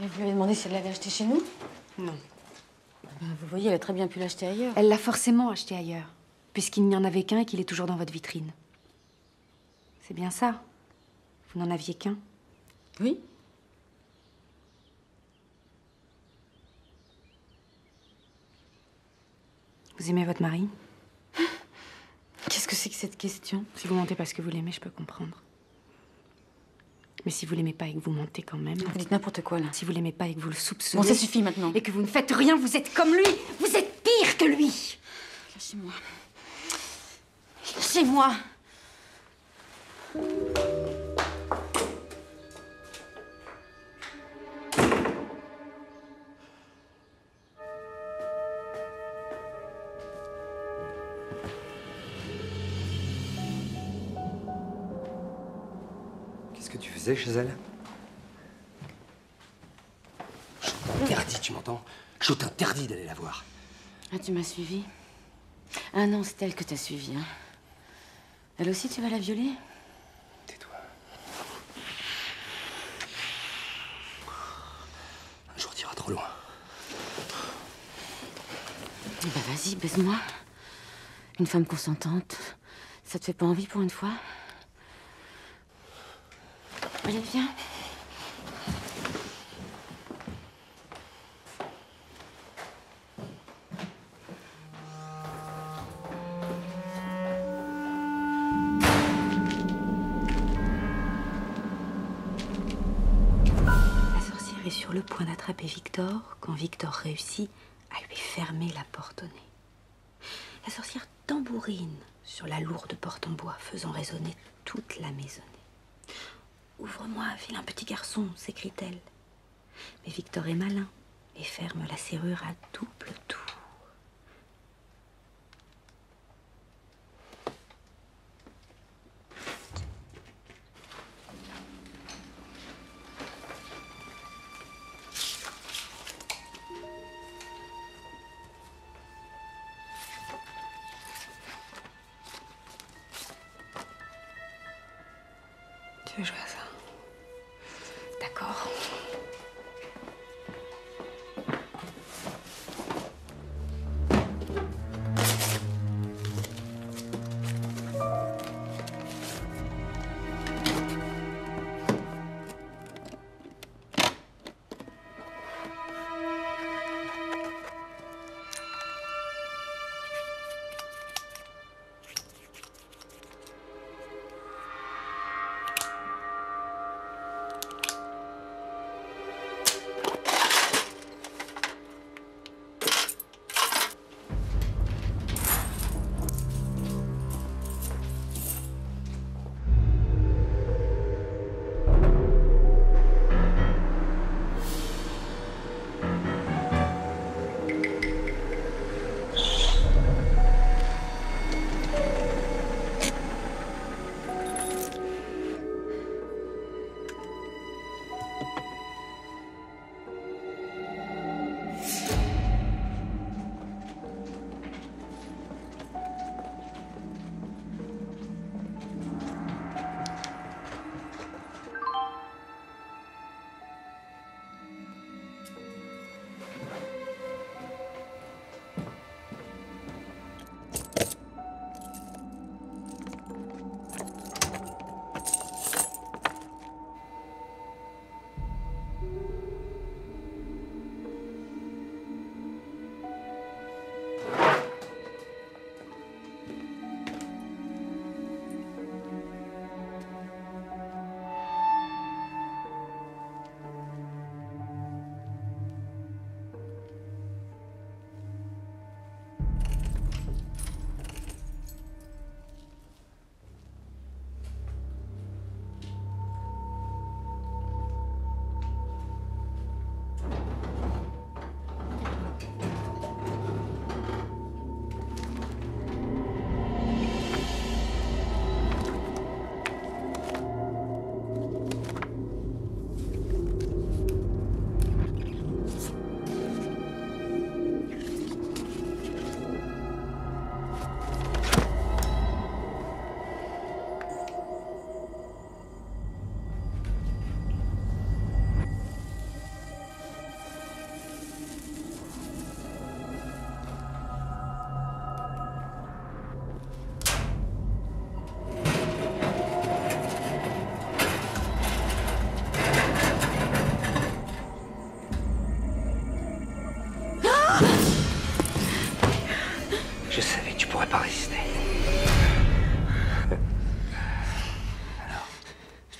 Et vous lui avez demandé si elle l'avait acheté chez nous? Non. Ben, vous voyez, elle a très bien pu l'acheter ailleurs. Elle l'a forcément acheté ailleurs, puisqu'il n'y en avait qu'un et qu'il est toujours dans votre vitrine. C'est bien ça. Vous n'en aviez qu'un. Oui. Vous aimez votre mari? Qu'est-ce que c'est que cette question? Si vous mentez parce que vous l'aimez, je peux comprendre. Mais si vous l'aimez pas et que vous mentez quand même... Vous dites n'importe quoi, là. Si vous l'aimez pas et que vous le soupçonnez... Bon, ça suffit maintenant. Et que vous ne faites rien, vous êtes comme lui. Vous êtes pire que lui. Lâchez-moi. Lâchez-moi. Qu'est-ce que tu faisais chez elle? Je t'interdis, tu m'entends? Je t'interdis d'aller la voir. Ah, tu m'as suivi? Ah non, c'est elle que t'as suivi, hein. Elle aussi, tu vas la violer? Tais-toi. Un jour, t'iras trop loin. Bah vas-y, baise-moi. Une femme consentante. Ça te fait pas envie pour une fois? Allez, viens. La sorcière est sur le point d'attraper Victor quand Victor réussit à lui fermer la porte au nez. La sorcière tambourine sur la lourde porte en bois, faisant résonner toute la maisonnée. « Ouvre-moi, vilain petit garçon !» s'écrie-t-elle. Mais Victor est malin et ferme la serrure à double tour. Tu veux jouer à ça? D'accord.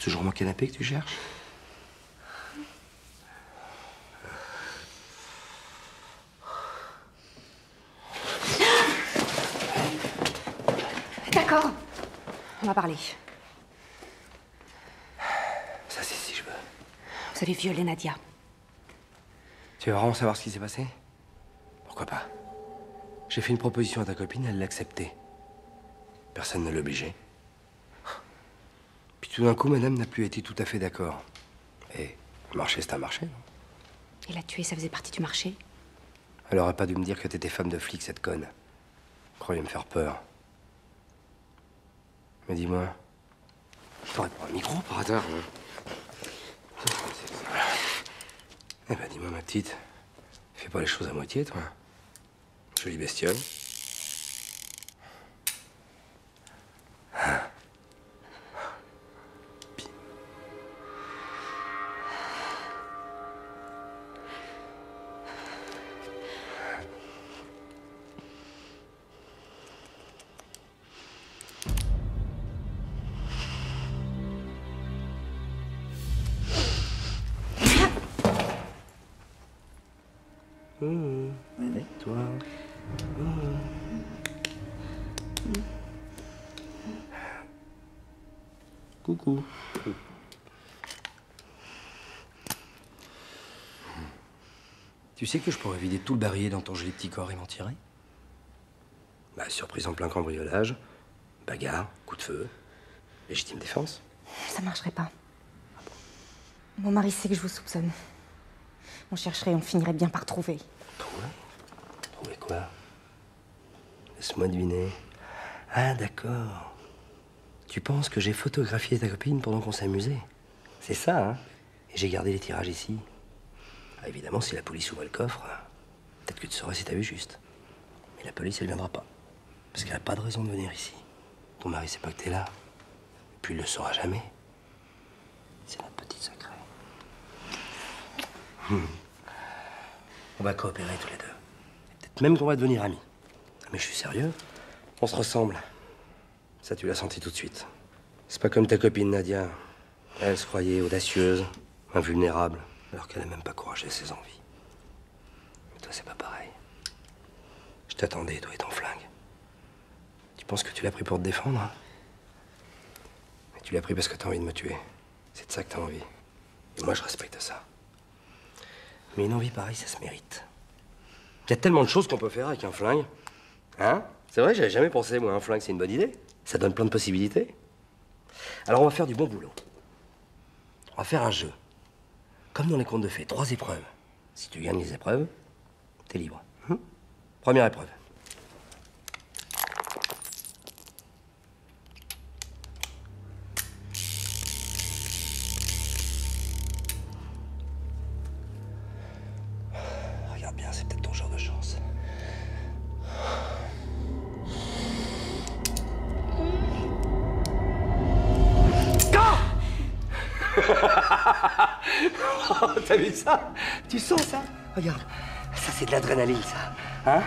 toujours mon canapé que tu cherches? D'accord. On va parler. Ça, c'est si je veux. Vous avez violé Nadia. Tu veux vraiment savoir ce qui s'est passé? Pourquoi pas? J'ai fait une proposition à ta copine, elle l'a acceptée. Personne ne l'obligeait. Puis tout d'un coup, madame n'a plus été tout à fait d'accord. Et le marché, c'est un marché, non? Et la tuer, ça faisait partie du marché? Elle aurait pas dû me dire que t'étais femme de flic, cette conne. Croyais me faire peur. Mais dis-moi, je t'aurais pas un micro par hasard, hein? Eh ben, dis-moi, ma petite, fais pas les choses à moitié, toi. Jolie bestiole. Avec toi. Coucou. Tu sais que je pourrais vider tout le barillet dans ton joli petit corps et m'en tirer? Bah, surprise en plein cambriolage, bagarre, coup de feu, légitime défense. Ça marcherait pas. Mon mari sait que je vous soupçonne. On chercherait, on finirait bien par trouver. Trouver? Trouver quoi? Laisse-moi deviner. Ah, d'accord. Tu penses que j'ai photographié ta copine pendant qu'on s'amusait? C'est ça, hein? Et j'ai gardé les tirages ici. Ah, évidemment, si la police ouvre le coffre, peut-être que tu sauras si t'as vu juste. Mais la police, elle viendra pas. Parce qu'elle n'a pas de raison de venir ici. Ton mari sait pas que t'es là. Et puis il le saura jamais. C'est notre petit secret. On va coopérer tous les deux. Peut-être même qu'on va devenir amis. Mais je suis sérieux. On se ressemble. Ça, tu l'as senti tout de suite. C'est pas comme ta copine Nadia. Elle se croyait audacieuse, invulnérable, alors qu'elle n'a même pas couragé ses envies. Mais toi, c'est pas pareil. Je t'attendais, toi et ton flingue. Tu penses que tu l'as pris pour te défendre, hein? Mais tu l'as pris parce que t'as envie de me tuer. C'est de ça que t'as envie. Et moi, je respecte ça. Mais une envie pareille, ça se mérite. Il y a tellement de choses qu'on peut faire avec un flingue. Hein? C'est vrai, j'avais jamais pensé, moi, un flingue, c'est une bonne idée. Ça donne plein de possibilités. Alors, on va faire du bon boulot. On va faire un jeu. Comme dans les contes de fées, 3 épreuves. Si tu gagnes les épreuves, t'es libre. Première épreuve. Regarde bien, c'est peut-être ton genre de chance. Oh, t'as vu ça? Tu sens ça? Regarde, ça c'est de l'adrénaline, ça. Hein?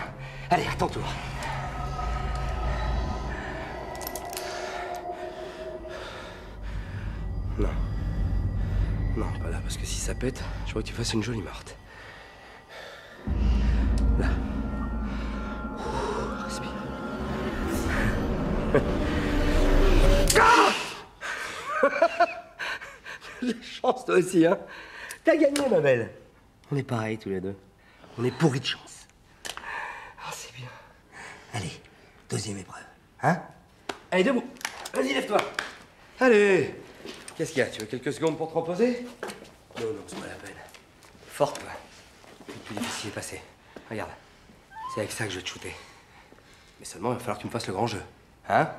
Allez, à ton tour. Non. Non, pas là, parce que si ça pète, je vois que tu fasses une jolie morte. Là. Ouh, respire. J'ai chance, toi aussi, hein? T'as gagné, ma belle. On est pareils, tous les deux. On est pourris de chance. Ah, c'est bien. Allez, deuxième épreuve. Hein? Allez, debout. Vas-y, lève-toi. Allez. Qu'est-ce qu'il y a? Tu veux quelques secondes pour te reposer? Non, non, c'est pas la peine. Forte, toi. Le plus difficile est passé. Regarde. C'est avec ça que je vais te shooter. Mais seulement, il va falloir que tu me fasses le grand jeu. Hein?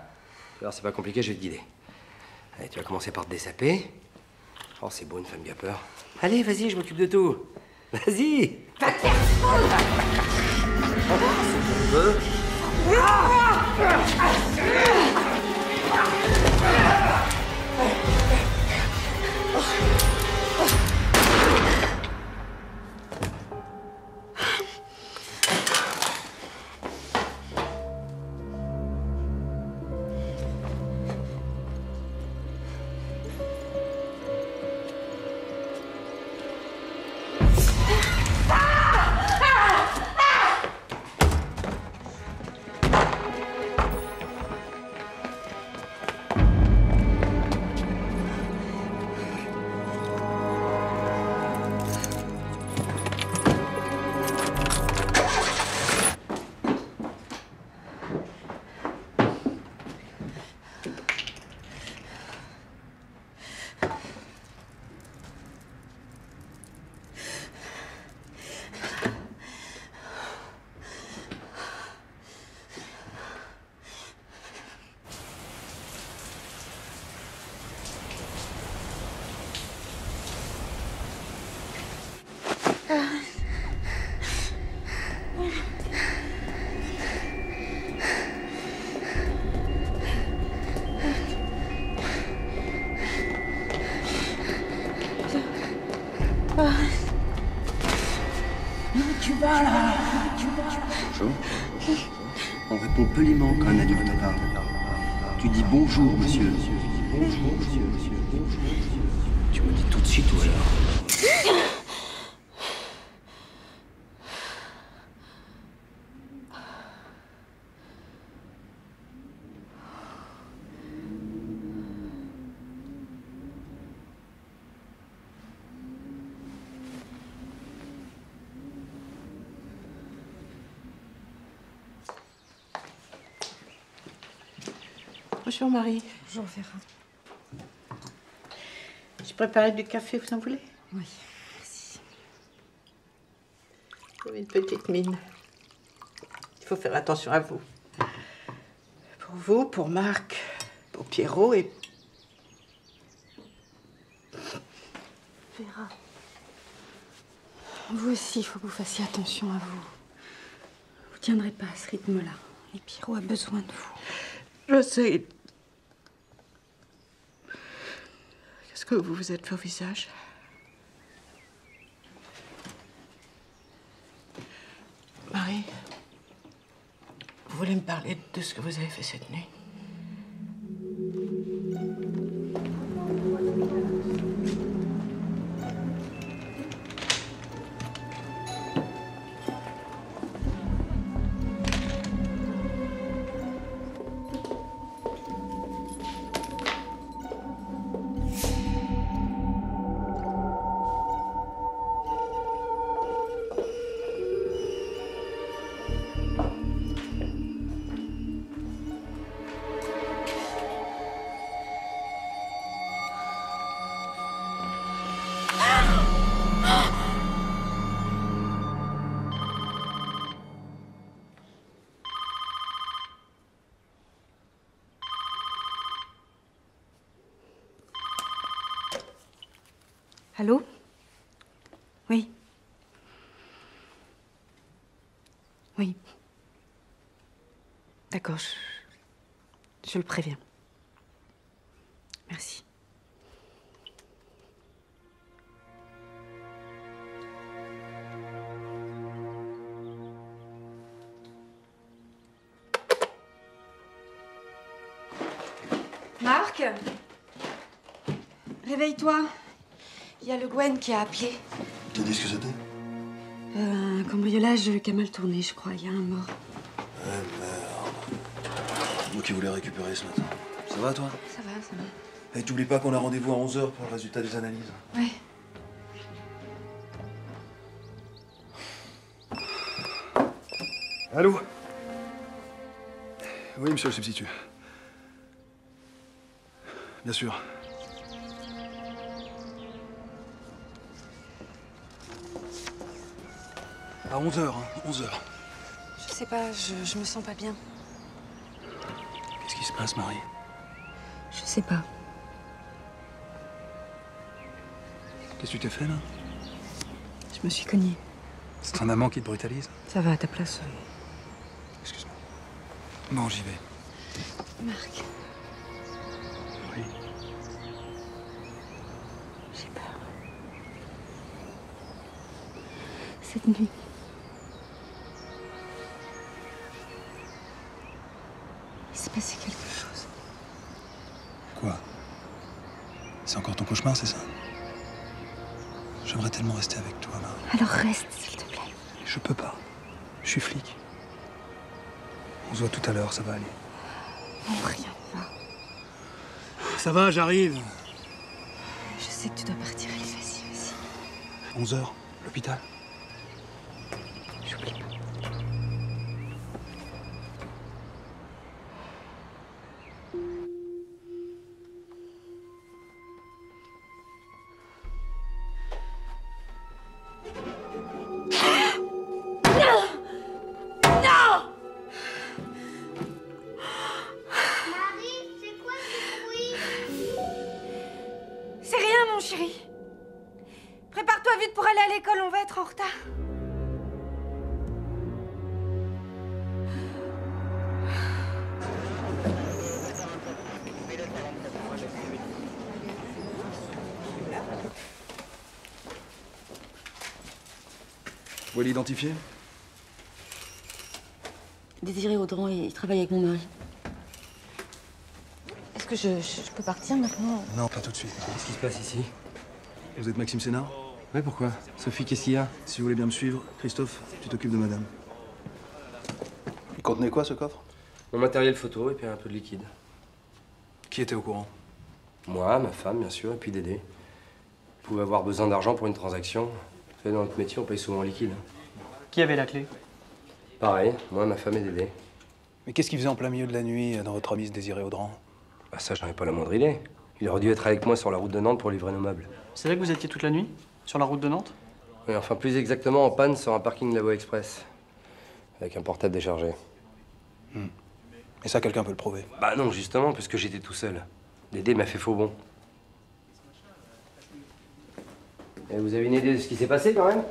Alors, c'est pas compliqué, je vais te guider. Allez, tu vas commencer par te dessaper. Oh, c'est beau, une femme qui a peur. Allez, vas-y, je m'occupe de tout. Vas-y. Va te faire Tu vas là. Bonjour. On répond poliment quand un adulte parle. Tu dis bonjour, monsieur. Bonjour, monsieur. Tu me dis tout de suite ou alors? Bonjour Marie. Bonjour Vera. J'ai préparé du café, vous en voulez? Oui, merci. Vous avez une petite mine. Il faut faire attention à vous. Pour vous, pour Marc, pour Pierrot et... Vera. Vous aussi, il faut que vous fassiez attention à vous. Vous ne tiendrez pas à ce rythme-là. Et Pierrot a besoin de vous. Je sais. Qu'est-ce que vous vous êtes fait au visage? Marie, vous voulez me parler de ce que vous avez fait cette nuit? Allô? Oui. Oui. D'accord, je le préviens. Merci. Marc? Réveille-toi. Il y a le Gwen qui a appelé. T'as dit ce que c'était? Un cambriolage qui a mal tourné, je crois. Il y a un mort. Merde. Moi qui voulais récupérer ce matin. Ça va, toi? Ça va, ça va. Et t'oublies pas qu'on a rendez-vous à 11h pour le résultat des analyses. Ouais. Allô? Oui, monsieur le substitut. Bien sûr. À 11h, hein, 11h. Je sais pas, je me sens pas bien. Qu'est-ce qui se passe, Marie? Je sais pas. Qu'est-ce que tu t'es fait, là? Je me suis cognée. C'est un amant qui te brutalise? Ça va, à ta place. Excuse-moi. Bon, j'y vais. Marc. Oui. J'ai peur. Cette nuit. Il s'est passé quelque chose. Quoi? C'est encore ton cauchemar, c'est ça? J'aimerais tellement rester avec toi, Marie. Alors reste, s'il te plaît. Je peux pas. Je suis flic. On se voit tout à l'heure, ça va aller. Non, rien ne va. Ça va, j'arrive. Je sais que tu dois partir, allez, vas-y, vas-y. 11h, l'hôpital. J'oublie pas. Prépare-toi vite pour aller à l'école, on va être en retard. Vous pouvez l'identifier? Désiré Audran, il travaille avec mon mari. Est-ce que je peux partir maintenant? Non, pas tout de suite. Qu'est-ce qui se passe ici? Vous êtes Maxime Sénard? Oui, pourquoi? Sophie, qu'est-ce qu'il y a? Si vous voulez bien me suivre, Christophe, tu t'occupes de madame. Il contenait quoi, ce coffre? Mon matériel photo et puis un peu de liquide. Qui était au courant? Moi, ma femme, bien sûr, et puis Dédé. Vous pouvez avoir besoin d'argent pour une transaction. Vous savez, dans notre métier, on paye souvent en liquide. Qui avait la clé? Pareil, moi, ma femme et Dédé. Mais qu'est-ce qu'il faisait en plein milieu de la nuit dans votre remise Désiré Audran? Bah ça, j'en ai pas la moindre idée. Il aurait dû être avec moi sur la route de Nantes pour livrer nos meubles. C'est là que vous étiez toute la nuit? Sur la route de Nantes? Oui, enfin, plus exactement, en panne sur un parking de la Voie Express. Avec un portable déchargé. Et ça, quelqu'un peut le prouver? Bah non, justement, puisque j'étais tout seul. Dédé m'a fait faux bon. Et vous avez une idée de ce qui s'est passé, quand même?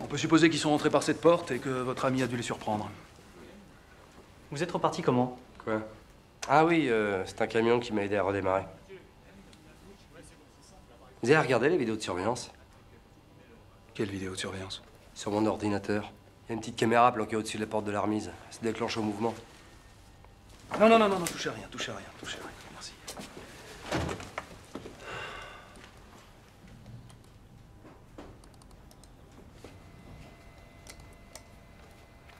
On peut supposer qu'ils sont rentrés par cette porte et que votre ami a dû les surprendre. Vous êtes reparti comment? Quoi? Ah oui, c'est un camion qui m'a aidé à redémarrer. Vous avez regardé les vidéos de surveillance? Quelle vidéo de surveillance? Sur mon ordinateur. Il y a une petite caméra planquée au-dessus de la porte de la remise. Ça déclenche au mouvement. Non, non, non, non, non, touchez à rien, touchez à rien, touchez à rien. Merci.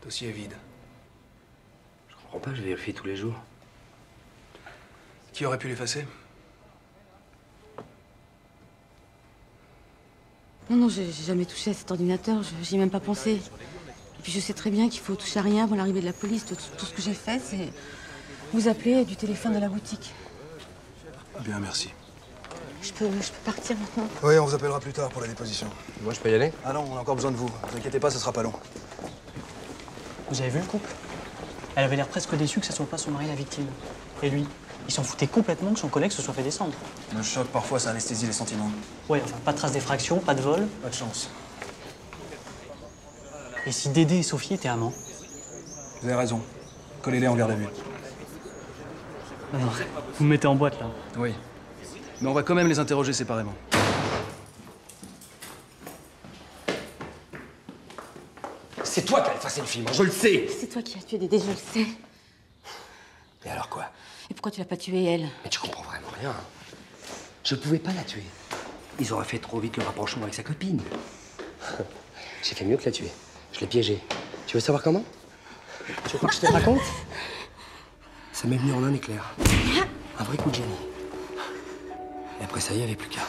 Le dossier est vide. Je comprends pas, je vérifie tous les jours. Qui aurait pu l'effacer? Non, non, j'ai jamais touché à cet ordinateur, j'y ai même pas pensé. Et puis je sais très bien qu'il faut toucher à rien avant l'arrivée de la police. Tout ce que j'ai fait, c'est vous appeler du téléphone de la boutique. Bien, merci. Je peux partir maintenant? Oui, on vous appellera plus tard pour la déposition. Moi, je peux y aller? Ah non, on a encore besoin de vous. Ne vous inquiétez pas, ça sera pas long. Vous avez vu le couple? Elle avait l'air presque déçue que ça soit pas son mari la victime. Et lui, il s'en foutait complètement que son collègue se soit fait descendre. Le choc, parfois, ça anesthésie les sentiments. Ouais, enfin, pas de traces d'effraction, pas de vol. Pas de chance. Et si Dédé et Sophie étaient amants? Vous avez raison. Collez-les en garde à vue. Non, non, vous me mettez en boîte, là. Oui. Mais on va quand même les interroger séparément. C'est toi qui as effacé le film, je le sais! C'est toi qui as tué Dédé, je le sais. Et alors quoi? Et pourquoi tu l'as pas tuée, elle? Mais tu comprends vraiment rien. Je pouvais pas la tuer. Ils auraient fait trop vite le rapprochement avec sa copine. J'ai fait mieux que la tuer. Je l'ai piégée. Tu veux savoir comment? Tu veux pas que je te raconte? Ça m'est venu en un éclair. Un vrai coup de génie. Et après ça, il n'y avait plus qu'à.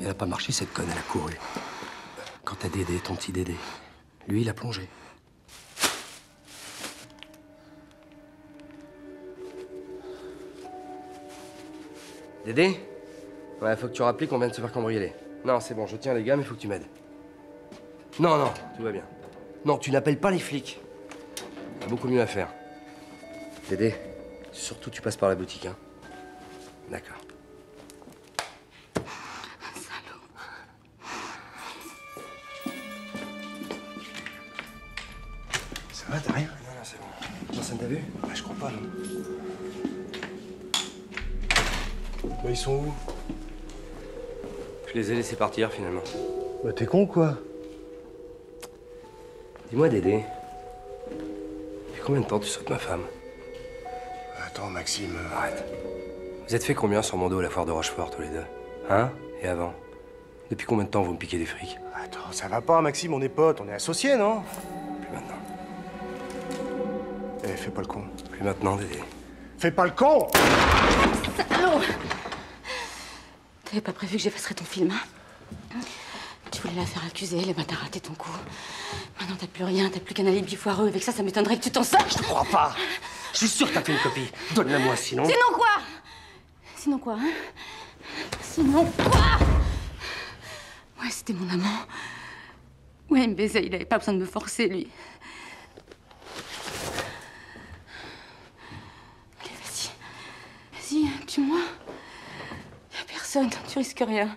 Elle a pas marché, cette conne, elle a couru. Quand t'as Dédé, ton petit Dédé, lui, il a plongé. Dédé? Ouais, faut que tu rappelles qu'on vient de se faire cambrioler. Non, c'est bon, je tiens les gars, mais faut que tu m'aides. Non, non, tout va bien. Non, tu n'appelles pas les flics. T'as beaucoup mieux à faire. Dédé, surtout tu passes par la boutique, hein. D'accord. Ça va, t'as rien? Non, non, c'est bon. Personne t'a vu? Bah, je crois pas, non. Bah, ils sont où? Je les ai laissés partir, finalement. Bah, t'es con, quoi? Dis-moi, Dédé, depuis combien de temps tu sautes ma femme? Attends, Maxime... Arrête. Vous êtes fait combien sur mon dos à la foire de Rochefort, tous les deux? Hein? Et avant? Depuis combien de temps vous me piquez des frics? Attends, ça va pas, Maxime, on est potes, on est associés, non? Plus maintenant. Eh, fais pas le con. Plus maintenant, Dédé. Fais pas le con! Allô? T'avais pas prévu que j'effacerais ton film, hein? Tu Tu voulais la faire accuser, eh ben t'as raté ton coup. Maintenant t'as plus rien, t'as plus qu'un alibi foireux. Avec ça, ça m'étonnerait que tu t'en sortes. Je te crois pas. Je suis sûr que t'as fait une copie. Donne-la-moi, sinon... Sinon quoi? Sinon quoi, hein? Sinon quoi? Ouais, c'était mon amant. Ouais, il me baisait, il avait pas besoin de me forcer, lui. Allez, vas-y. Vas-y, tue-moi. Y'a personne, tu risques rien.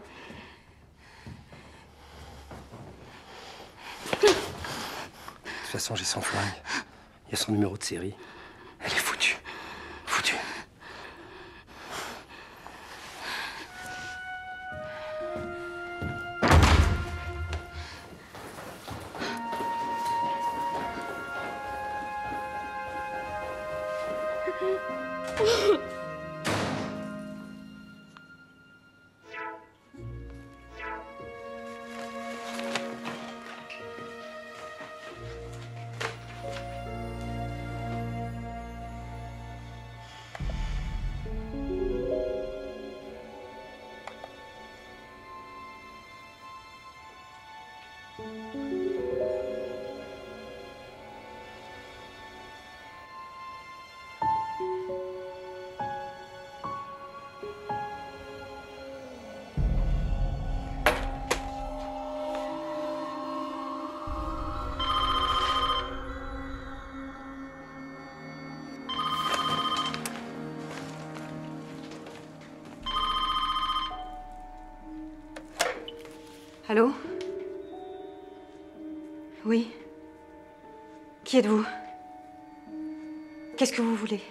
De toute façon, j'ai son flingue. Il y a son numéro de série. Elle est foutue. Foutue. Allô? Oui. Qui êtes-vous? Qu'est-ce que vous voulez?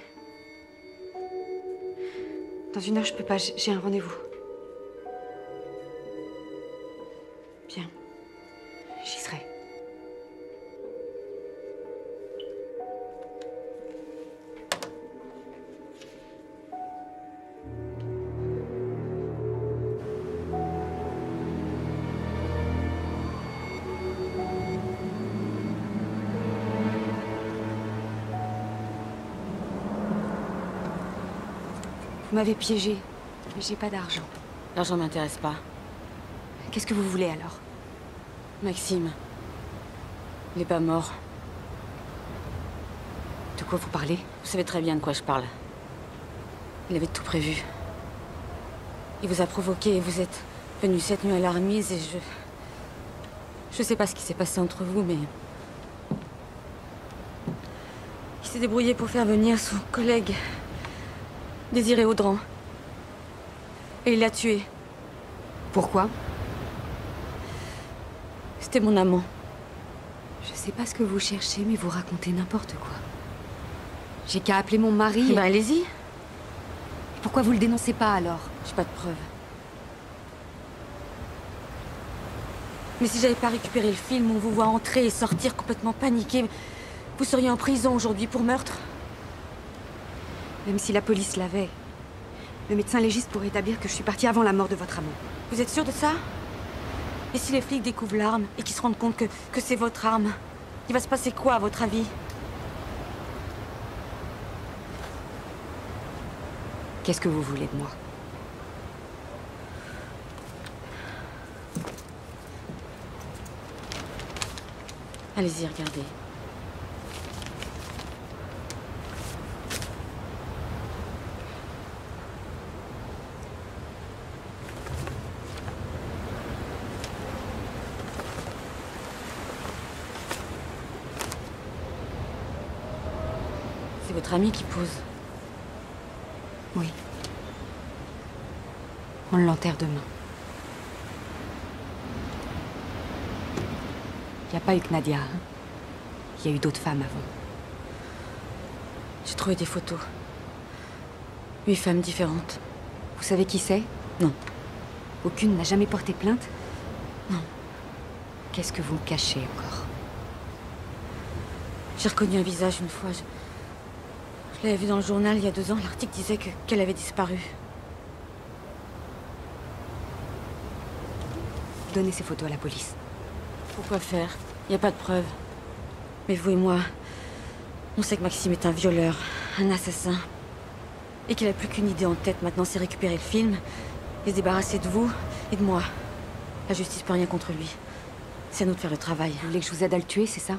Dans 1 heure, je peux pas, j'ai un rendez-vous. Bien. J'y serai. Vous m'avez piégé, mais j'ai pas d'argent. L'argent m'intéresse pas. Qu'est-ce que vous voulez alors? Maxime. Il est pas mort. De quoi vous parlez? Vous savez très bien de quoi je parle. Il avait tout prévu. Il vous a provoqué et vous êtes venu cette nuit à la remise et je sais pas ce qui s'est passé entre vous, mais... Il s'est débrouillé pour faire venir son collègue... Désiré Audran. Et il l'a tué. Pourquoi? C'était mon amant. Je sais pas ce que vous cherchez, mais vous racontez n'importe quoi. J'ai qu'à appeler mon mari. Ben allez-y. Pourquoi vous le dénoncez pas alors? J'ai pas de preuves. Mais si j'avais pas récupéré le film, on vous voit entrer et sortir complètement paniqué. Vous seriez en prison aujourd'hui pour meurtre. Même si la police l'avait, le médecin légiste pourrait établir que je suis partie avant la mort de votre amant. Vous êtes sûr de ça? Et si les flics découvrent l'arme et qu'ils se rendent compte que c'est votre arme, il va se passer quoi à votre avis? Qu'est-ce que vous voulez de moi? Allez-y, regardez. C'est votre ami qui pose. Oui. On l'enterre demain. Il n'y a pas eu que Nadia. Hein? Il y a eu d'autres femmes avant. J'ai trouvé des photos. 8 femmes différentes. Vous savez qui c'est? Non. Aucune n'a jamais porté plainte? Non. Qu'est-ce que vous cachez encore? J'ai reconnu un visage une fois. Je l'avais vu dans le journal il y a 2 ans. L'article disait qu'elle avait disparu. Donnez ces photos à la police. Pourquoi faire? Il n'y a pas de preuves. Mais vous et moi, on sait que Maxime est un violeur, un assassin. Et qu'il n'a plus qu'une idée en tête maintenant, c'est récupérer le film et se débarrasser de vous et de moi. La justice peut rien contre lui. C'est à nous de faire le travail. Vous voulez que je vous aide à le tuer, c'est ça?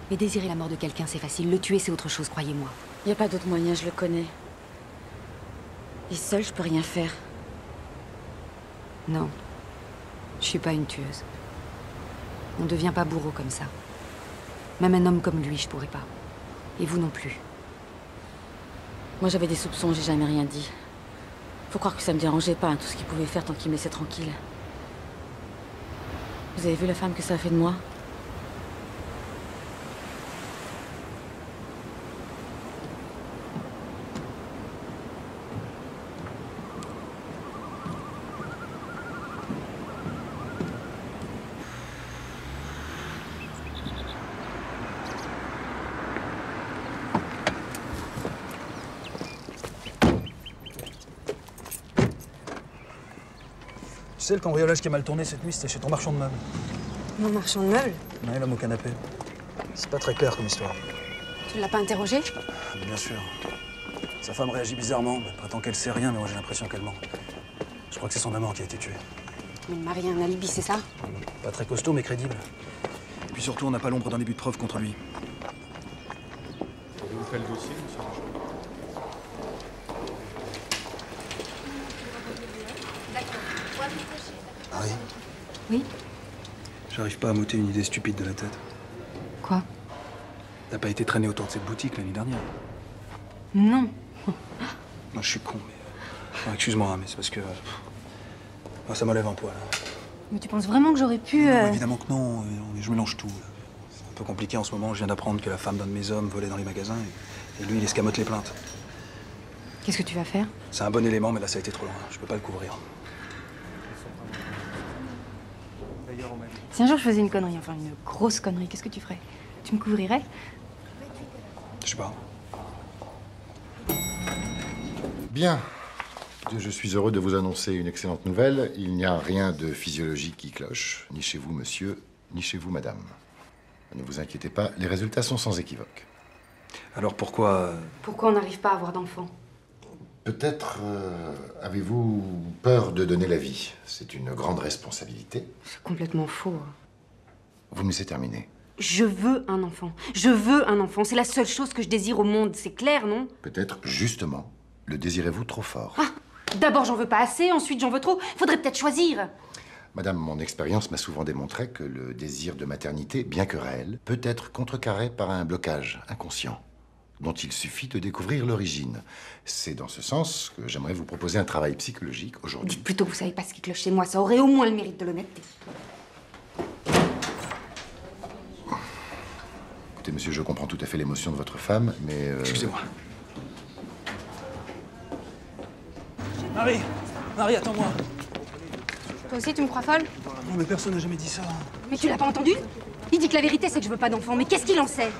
Mais désirer la mort de quelqu'un, c'est facile. Le tuer, c'est autre chose, croyez-moi. Il n'y a pas d'autre moyen, je le connais. Et seule, je peux rien faire. Non. Je suis pas une tueuse. On ne devient pas bourreau comme ça. Même un homme comme lui, je pourrais pas. Et vous non plus. Moi, j'avais des soupçons, j'ai jamais rien dit. Faut croire que ça me dérangeait pas, hein, tout ce qu'il pouvait faire tant qu'il me laissait tranquille. Vous avez vu la femme que ça a fait de moi? Tu sais, le cambriolage qui a mal tourné cette nuit, c'était chez ton marchand de meubles. Mon marchand de meubles? Ouais, l'homme au canapé. C'est pas très clair comme histoire. Tu l'as pas interrogé? Bien sûr. Sa femme réagit bizarrement. Elle prétend qu'elle sait rien, mais moi j'ai l'impression qu'elle ment. Je crois que c'est son amant qui a été tué. Mais Marie a un alibi, c'est ça? Pas très costaud, mais crédible. Et puis surtout, on n'a pas l'ombre d'un début de preuve contre lui. Avez-vous fait le dossier, monsieur Rangeau? Marie? Oui? J'arrive pas à m'ôter une idée stupide de la tête. Quoi? T'as pas été traîné autour de cette boutique l'année dernière? Non. Non, je suis con, mais... Non, excuse-moi, mais c'est parce que... moi, ça m'enlève un poil. Mais tu penses vraiment que j'aurais pu... Non, évidemment que non, je mélange tout. C'est un peu compliqué en ce moment, je viens d'apprendre que la femme d'un de mes hommes volait dans les magasins et lui, il escamote les plaintes. Qu'est-ce que tu vas faire? C'est un bon élément, mais là, ça a été trop loin. Je peux pas le couvrir. Si un jour je faisais une connerie, enfin une grosse connerie, qu'est-ce que tu ferais? Tu me couvrirais? Je sais pas. Bien. Je suis heureux de vous annoncer une excellente nouvelle. Il n'y a rien de physiologique qui cloche, ni chez vous, monsieur, ni chez vous, madame. Ne vous inquiétez pas, les résultats sont sans équivoque. Alors pourquoi... Pourquoi on n'arrive pas à avoir d'enfants? Peut-être avez-vous peur de donner la vie. C'est une grande responsabilité. C'est complètement faux. Vous me laissez terminer. Je veux un enfant. Je veux un enfant. C'est la seule chose que je désire au monde. C'est clair, non? Peut-être, justement, le désirez-vous trop fort. Ah! D'abord, j'en veux pas assez. Ensuite, j'en veux trop. Faudrait peut-être choisir. Madame, mon expérience m'a souvent démontré que le désir de maternité, bien que réel, peut être contrecarré par un blocage inconscient, dont il suffit de découvrir l'origine. C'est dans ce sens que j'aimerais vous proposer un travail psychologique aujourd'hui. Dites plutôt que vous savez pas ce qui cloche chez moi. Ça aurait au moins le mérite de l'honnêteté. Écoutez, monsieur, je comprends tout à fait l'émotion de votre femme, mais... Excusez-moi. Marie! Marie, attends-moi! Toi aussi, tu me crois folle? Non, mais personne n'a jamais dit ça. Mais tu l'as pas entendu? Il dit que la vérité, c'est que je veux pas d'enfant. Mais qu'est-ce qu'il en sait?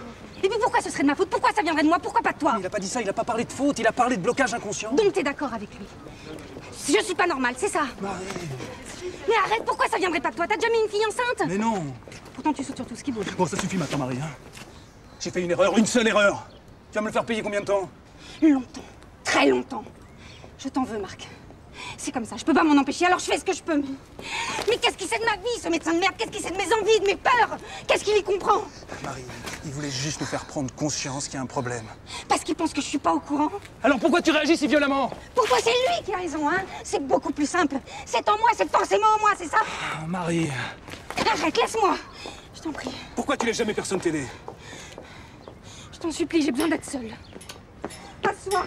Et puis pourquoi ce serait de ma faute? Pourquoi ça viendrait de moi? Pourquoi pas de toi? Il a pas dit ça, il a pas parlé de faute, il a parlé de blocage inconscient. Donc t'es d'accord avec lui? Je suis pas normale, c'est ça? Marie! Mais arrête, pourquoi ça viendrait pas de toi? T'as déjà mis une fille enceinte? Mais non! Pourtant tu sautes sur tout ce qui bouge. Bon, ça suffit maintenant, Marie. Hein. J'ai fait une erreur, une seule erreur. Tu vas me le faire payer combien de temps? Longtemps. Très longtemps. Je t'en veux, Marc. C'est comme ça, je peux pas m'en empêcher, alors je fais ce que je peux. Mais qu'est-ce qu'il sait de ma vie, ce médecin de merde? Qu'est-ce qu'il sait de mes envies, de mes peurs? Qu'est-ce qu'il y comprend? Marie, il voulait juste nous faire prendre conscience qu'il y a un problème. Parce qu'il pense que je suis pas au courant. Alors pourquoi tu réagis si violemment? Pour toi, c'est lui qui a raison, hein? C'est beaucoup plus simple. C'est en moi, c'est forcément en moi, c'est ça? Oh, Marie... Arrête, laisse-moi. Je t'en prie. Pourquoi tu laisses jamais personne t'aider? Je t'en supplie, j'ai besoin d'être seule. Passe-moi.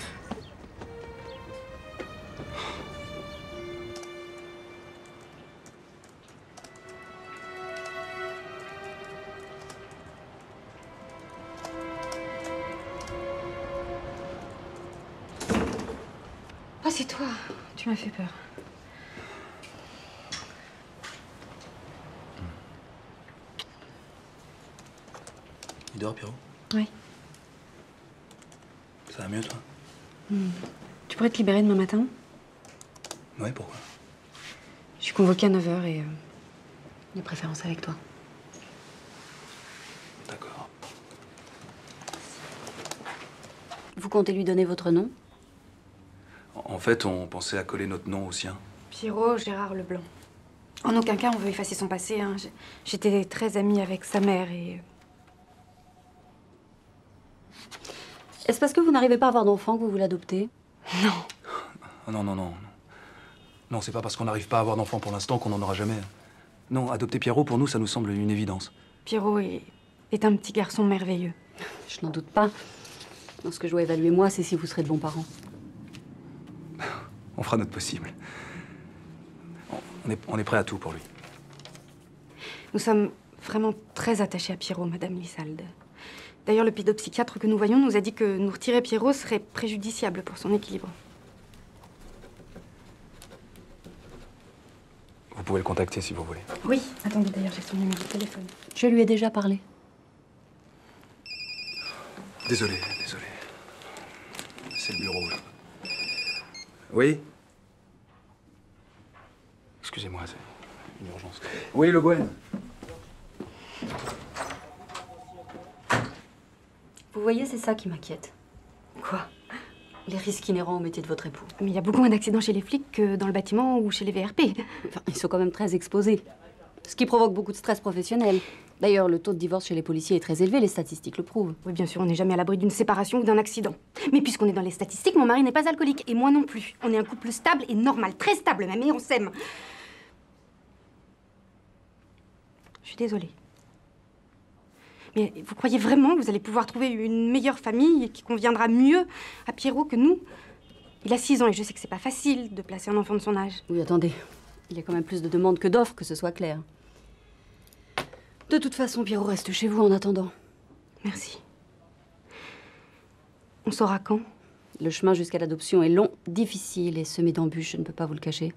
Oh, c'est toi. Tu m'as fait peur. Il dort, Pierrot? Oui. Ça va mieux, toi? Tu pourrais te libérer demain matin? Ouais, pourquoi? Je suis convoquée à 9h et de préférence avec toi. D'accord. Vous comptez lui donner votre nom? En fait, on pensait à coller notre nom au sien. Pierrot Gérard Leblanc. En aucun cas, on veut effacer son passé. Hein. J'étais très amie avec sa mère et... Est-ce parce que vous n'arrivez pas à avoir d'enfant que vous voulez adopter? Non. Non, non, non. Non, c'est pas parce qu'on n'arrive pas à avoir d'enfant pour l'instant qu'on n'en aura jamais. Non, adopter Pierrot, pour nous, ça nous semble une évidence. Pierrot est un petit garçon merveilleux. Je n'en doute pas. Donc, ce que je dois évaluer, moi, c'est si vous serez de bons parents. On fera notre possible. On est prêt à tout pour lui. Nous sommes vraiment très attachés à Pierrot, Madame Lissalde. D'ailleurs, le pédopsychiatre que nous voyons nous a dit que nous retirer Pierrot serait préjudiciable pour son équilibre. Vous pouvez le contacter si vous voulez. Oui. Attendez, d'ailleurs, j'ai son numéro de téléphone. Je lui ai déjà parlé. Désolé. C'est le bureau, là. Oui? Excusez-moi, c'est une urgence. Oui, Le Guen. Vous voyez, c'est ça qui m'inquiète. Quoi? Les risques inhérents au métier de votre époux. Mais il y a beaucoup moins d'accidents chez les flics que dans le bâtiment ou chez les VRP. Enfin, ils sont quand même très exposés. Ce qui provoque beaucoup de stress professionnel. D'ailleurs, le taux de divorce chez les policiers est très élevé, les statistiques le prouvent. Oui, bien sûr, on n'est jamais à l'abri d'une séparation ou d'un accident. Mais puisqu'on est dans les statistiques, mon mari n'est pas alcoolique, et moi non plus. On est un couple stable et normal, très stable même, et on s'aime. Je suis désolée. Mais vous croyez vraiment que vous allez pouvoir trouver une meilleure famille qui conviendra mieux à Pierrot que nous? Il a 6 ans et je sais que c'est pas facile de placer un enfant de son âge. Oui, attendez. Il y a quand même plus de demandes que d'offres, que ce soit clair. De toute façon, Pierrot reste chez vous en attendant. Merci. On saura quand? Le chemin jusqu'à l'adoption est long, difficile et semé d'embûches, je ne peux pas vous le cacher.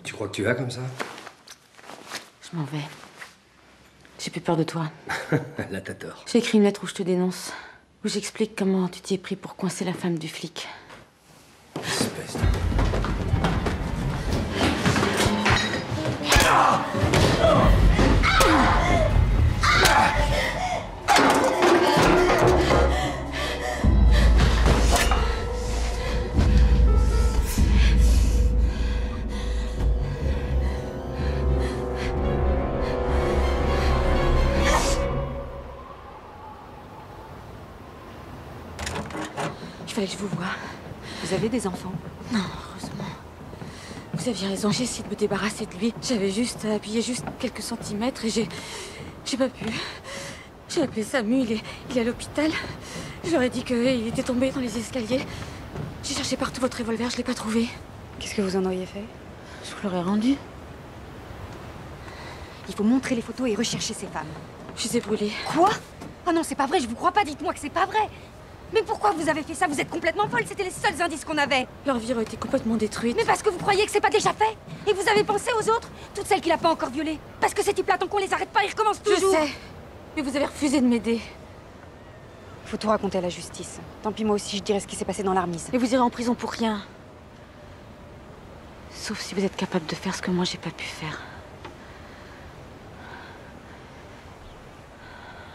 Tu crois que tu vas comme ça? Je m'en vais. J'ai plus peur de toi. Là, t'as tort. J'ai écrit une lettre où je te dénonce. Où j'explique comment tu t'y es pris pour coincer la femme du flic. Espèce de... Il fallait que je vous voie. Vous avez des enfants? Non, heureusement. Vous aviez raison, j'ai essayé de me débarrasser de lui. J'avais juste appuyé juste quelques centimètres et j'ai pas pu. J'ai appelé Samu, il est à l'hôpital. J'aurais dit qu'il était tombé dans les escaliers. J'ai cherché partout votre revolver, je l'ai pas trouvé. Qu'est-ce que vous en auriez fait? Je vous l'aurais rendu. Il faut montrer les photos et rechercher ces femmes. Je les ai brûlées. Quoi? Ah non, c'est pas vrai, je vous crois pas, dites-moi que c'est pas vrai. Mais pourquoi vous avez fait ça? Vous êtes complètement folle, c'était les seuls indices qu'on avait. Leur vie aurait été complètement détruite. Mais parce que vous croyez que c'est pas déjà fait? Et vous avez pensé aux autres? Toutes celles qu'il a pas encore violées? Parce que ces types-là, tant qu'on les arrête pas, ils recommencent toujours. Je sais. Mais vous avez refusé de m'aider. Faut tout raconter à la justice. Tant pis, moi aussi, je dirai ce qui s'est passé dans l'Armise. Et vous irez en prison pour rien. Sauf si vous êtes capable de faire ce que moi j'ai pas pu faire.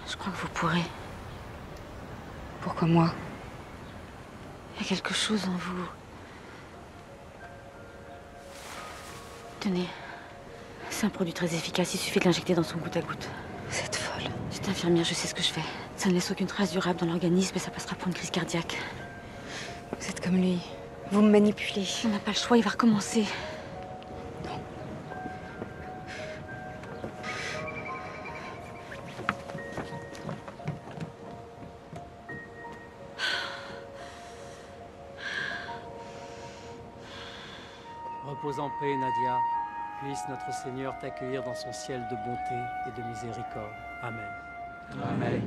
Je crois que vous pourrez. Pourquoi moi? Il y a quelque chose en vous. Tenez. C'est un produit très efficace, il suffit de l'injecter dans son goutte à goutte. Vous êtes folle. J'étais infirmière, je sais ce que je fais. Ça ne laisse aucune trace durable dans l'organisme et ça passera pour une crise cardiaque. Vous êtes comme lui. Vous me manipulez. On n'a pas le choix, il va recommencer. Repose en paix, Nadia. Puisse notre Seigneur t'accueillir dans son ciel de bonté et de miséricorde. Amen. Amen.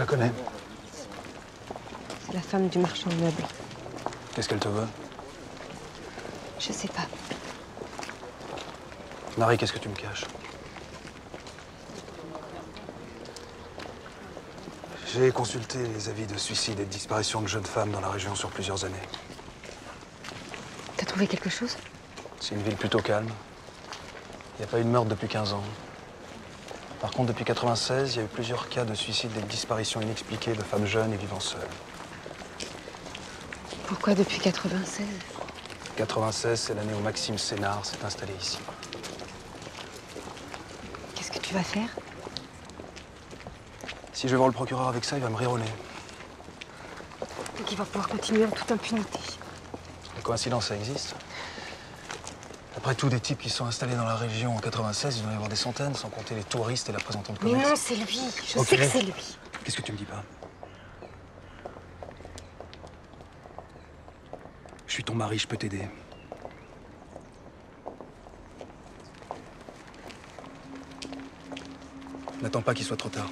connais. C'est la femme du marchand de meubles. Qu'est-ce qu'elle te veut? Je sais pas. Marie, qu'est-ce que tu me caches? J'ai consulté les avis de suicide et de disparition de jeunes femmes dans la région sur plusieurs années. T'as trouvé quelque chose? C'est une ville plutôt calme. Il n'y a pas eu de meurtre depuis 15 ans. Par contre, depuis 96, il y a eu plusieurs cas de suicide et de disparition inexpliquées de femmes jeunes et vivant seules. Pourquoi depuis 96? 96, c'est l'année où Maxime Sénard s'est installé ici. Qu'est-ce que tu vas faire? Si je vais voir le procureur avec ça, il va me rironner. Donc il va pouvoir continuer en toute impunité. Les coïncidences, ça existe. Après tout, des types qui sont installés dans la région en 96, il doit y en avoir des centaines, sans compter les touristes et la représentante de commerce. Mais non, c'est lui. Je sais que c'est lui. Qu'est-ce que tu me dis pas? Je suis ton mari, je peux t'aider. N'attends pas qu'il soit trop tard.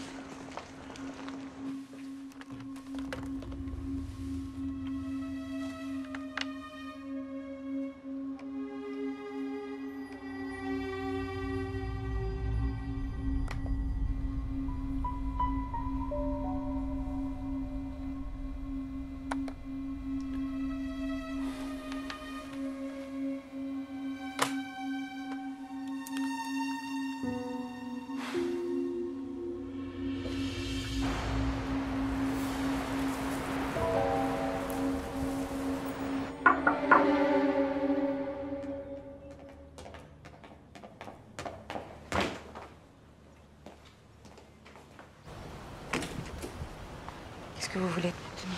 Qu'est-ce que vous voulez, Tony?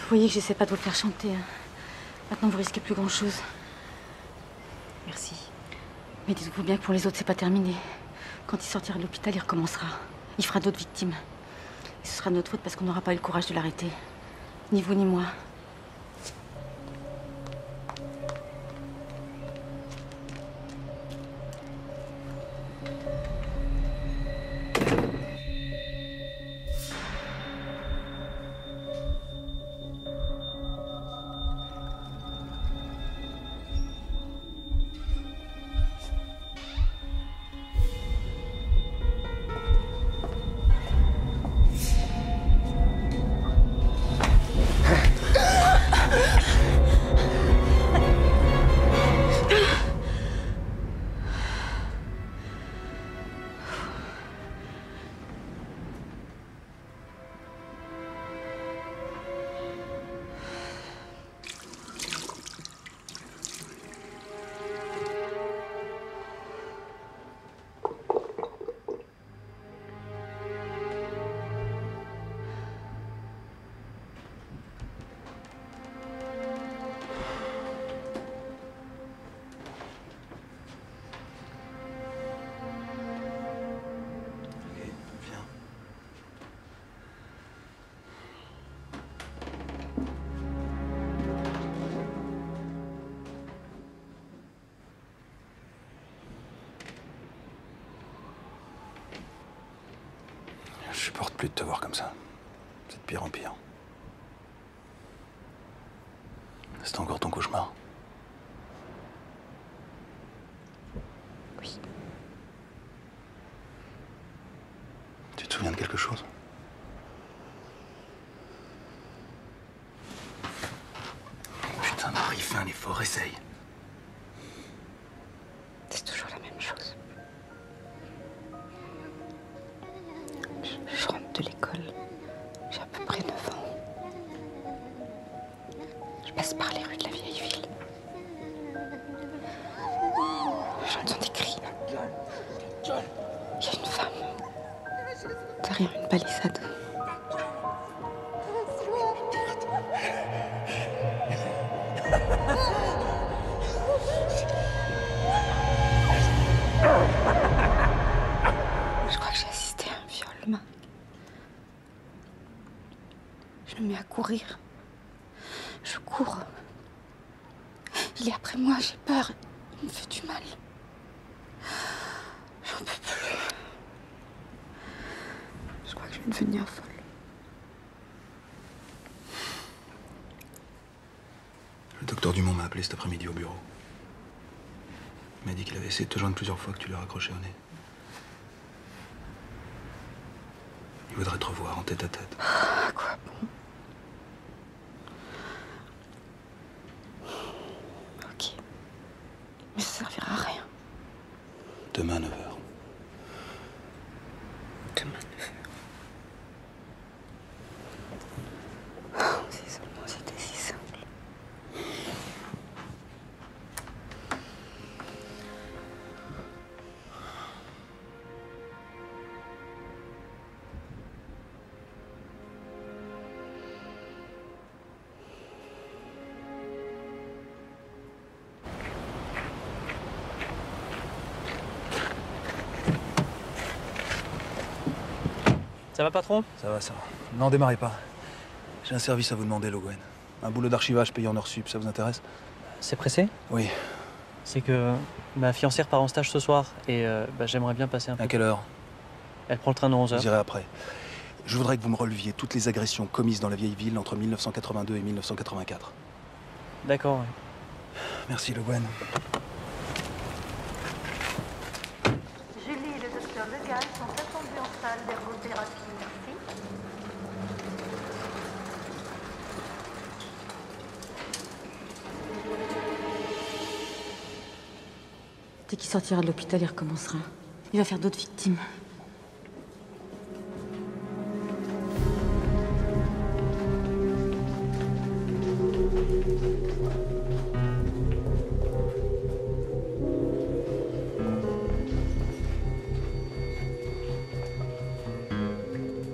Vous voyez que j'essaie pas de vous le faire chanter. Hein. Maintenant, vous risquez plus grand-chose. Merci. Mais dites-vous bien que pour les autres, c'est pas terminé. Quand il sortira de l'hôpital, il recommencera. Il fera d'autres victimes. Et ce sera notre faute parce qu'on n'aura pas eu le courage de l'arrêter. Ni vous, ni moi. Je supporte plus de te voir comme ça. C'est de pire en pire. C'est encore ton cauchemar? Oui. Tu te souviens de quelque chose? Putain, Marie, fais un effort, essaye. C'est toujours la même chose. Je rentre de l'école. J'ai à peu près 9 ans. Je passe par les rues de la vieille ville. J'entends des cris. Il y a une femme derrière une palissade. Je crois que j'ai assisté à un viol, Marc. Je me mets à courir. Je cours. Il est après moi, j'ai peur. Il me fait du mal. J'en peux plus. Je crois que je vais vais devenir folle. Le docteur Dumont m'a appelé cet après-midi au bureau. Il m'a dit qu'il avait essayé de te joindre plusieurs fois, que tu lui as raccroché au nez. Il voudrait te revoir en tête à tête. À quoi bon? Ok. Mais ça servira à rien. Demain, 9h. Demain, 9h. Oh, si seulement c'était si simple. Ça va, patron? Ça va, ça va. Non, démarrez pas. J'ai un service à vous demander, Le Gouen. Un boulot d'archivage payé en heures sup, ça vous intéresse? C'est pressé? Oui. C'est que ma fiancière part en stage ce soir et j'aimerais bien passer un peu. À quelle heure? Elle prend le train de 11h. Vous irez après. Je voudrais que vous me releviez toutes les agressions commises dans la vieille ville entre 1982 et 1984. D'accord, ouais. Merci, Le Gouen. Julie et le docteur Legall sont attendus en salle d'ergothérapie. Merci. Dès qu'il sortira de l'hôpital, il recommencera. Il va faire d'autres victimes.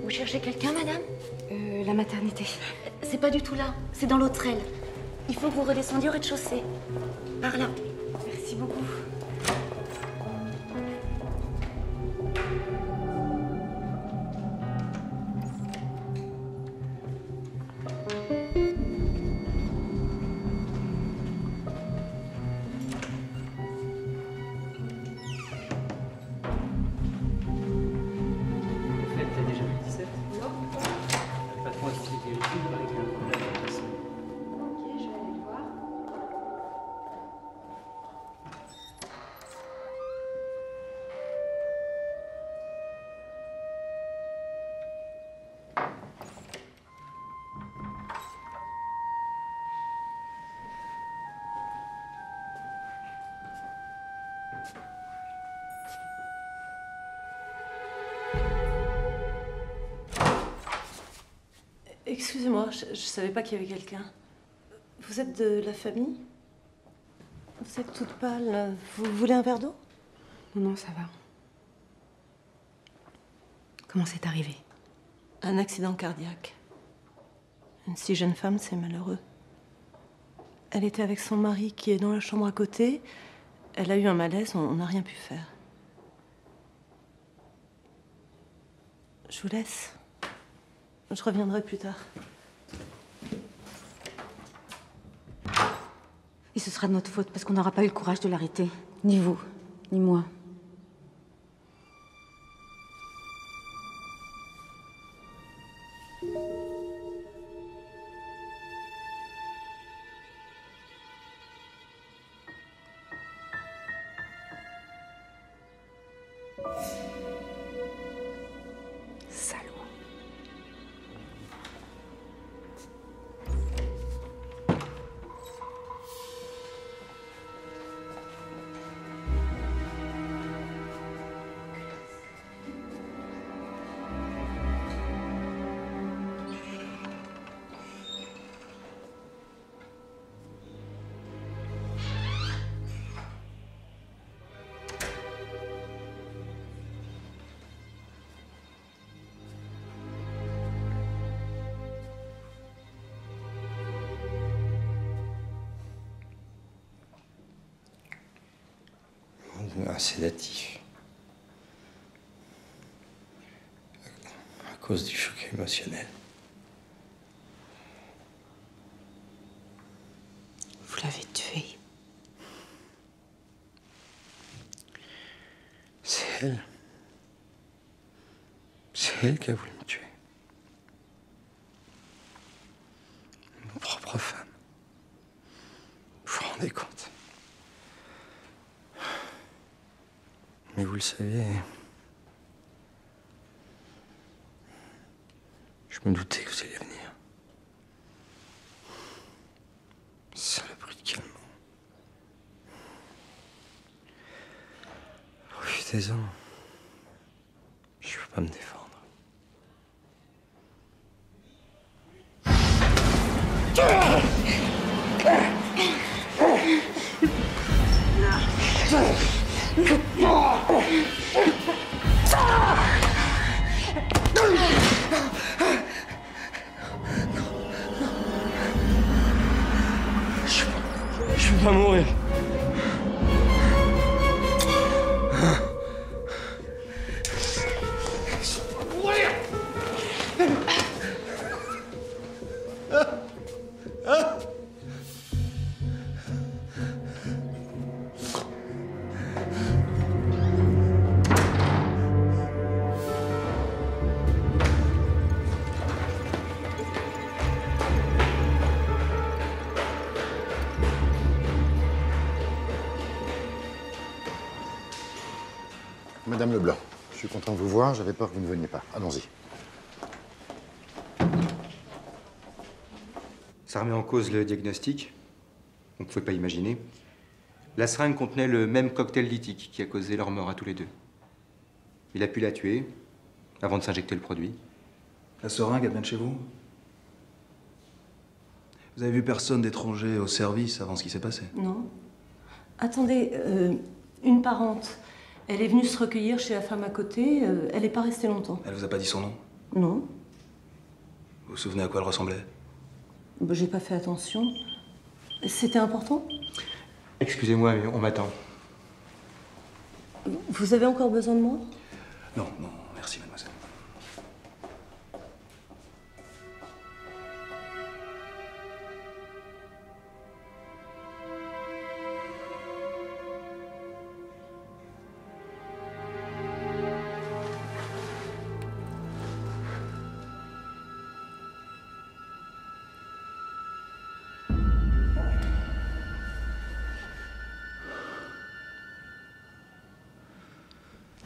Vous cherchez quelqu'un, madame? La maternité. C'est pas du tout là, c'est dans l'autre aile. Il faut que vous redescendiez au rez-de-chaussée. Par là. Merci beaucoup. T'as déjà vu le 17? Non. Le patron a tenté de vérifier, il paraît qu'il y a un problème avec la sonde. Ok, je vais aller le voir. Excusez-moi, je savais pas qu'il y avait quelqu'un. Vous êtes de la famille? Vous êtes toute pâle. Vous voulez un verre d'eau? Non, non, ça va. Comment c'est arrivé? Un accident cardiaque. Une si jeune femme, c'est malheureux. Elle était avec son mari qui est dans la chambre à côté. Elle a eu un malaise, on n'a rien pu faire. Je vous laisse. Je reviendrai plus tard. Et ce sera de notre faute parce qu'on n'aura pas eu le courage de l'arrêter. Ni vous, ni moi. Salaud. Un sédatif. À cause du choc émotionnel. Vous l'avez tuée. C'est elle. C'est elle qui a voulu me tuer. rendez compte. Mais vous le saviez. Je me doutais que vous alliez venir. Saloperie de calmant. Profitez-en. Je peux pas me défendre. Je peux pas mourir. Madame Leblanc, je suis content de vous voir, j'avais peur que vous ne veniez pas. Allons-y. Ça remet en cause le diagnostic. On ne pouvait pas imaginer. La seringue contenait le même cocktail lithique qui a causé leur mort à tous les deux. Il a pu la tuer avant de s'injecter le produit. La seringue, elle vient de chez vous? Vous avez vu personne d'étranger au service avant ce qui s'est passé? Non. Attendez, une parente. Elle est venue se recueillir chez la femme à côté. Elle n'est pas restée longtemps. Elle vous a pas dit son nom? Non. Vous vous souvenez à quoi elle ressemblait? Bah, j'ai pas fait attention. C'était important? Excusez-moi, mais on m'attend. Vous avez encore besoin de moi? Non, non, merci, mademoiselle.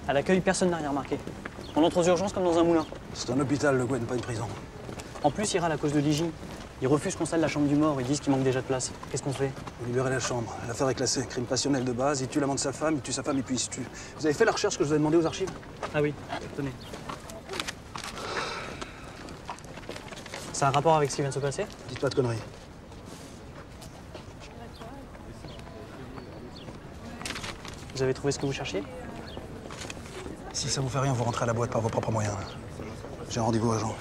À l'accueil, personne n'a rien remarqué. On entre aux urgences comme dans un moulin. C'est un hôpital, le Gwen, pas une prison. En plus, il râle à cause de l'hygiène. Ils refusent qu'on salle la chambre du mort. Ils disent qu'il manque déjà de place. Qu'est-ce qu'on fait? Vous libérez la chambre. L'affaire est classée. Crime passionnel de base. Il tue l'amant de sa femme, il tue sa femme et puis il se tue. Vous avez fait la recherche que je vous ai demandé aux archives? Ah oui, tenez. Ça a un rapport avec ce qui vient de se passer? Dites pas de conneries. Vous avez trouvé ce que vous cherchiez? Si ça vous fait rien, vous rentrez à la boîte par vos propres moyens. J'ai un rendez-vous à Jean.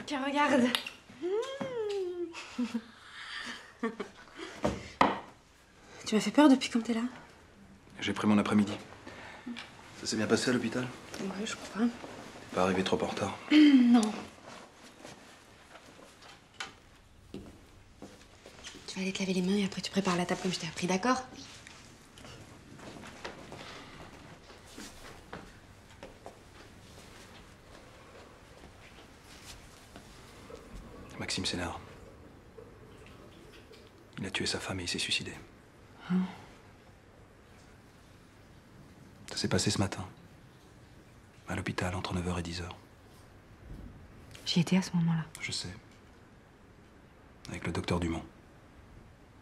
Tiens, regarde. Tu m'as fait peur depuis quand t'es là? J'ai pris mon après-midi. Ça s'est bien passé à l'hôpital? Ouais, je crois. T'es pas arrivé trop en retard? Non. Tu vas aller te laver les mains et après tu prépares la table comme je t'ai appris, d'accord? Maxime Sénard. Il a tué sa femme et il s'est suicidé. Hein? Ça s'est passé ce matin. À l'hôpital, entre 9h et 10h. J'y étais à ce moment-là. Je sais. Avec le docteur Dumont.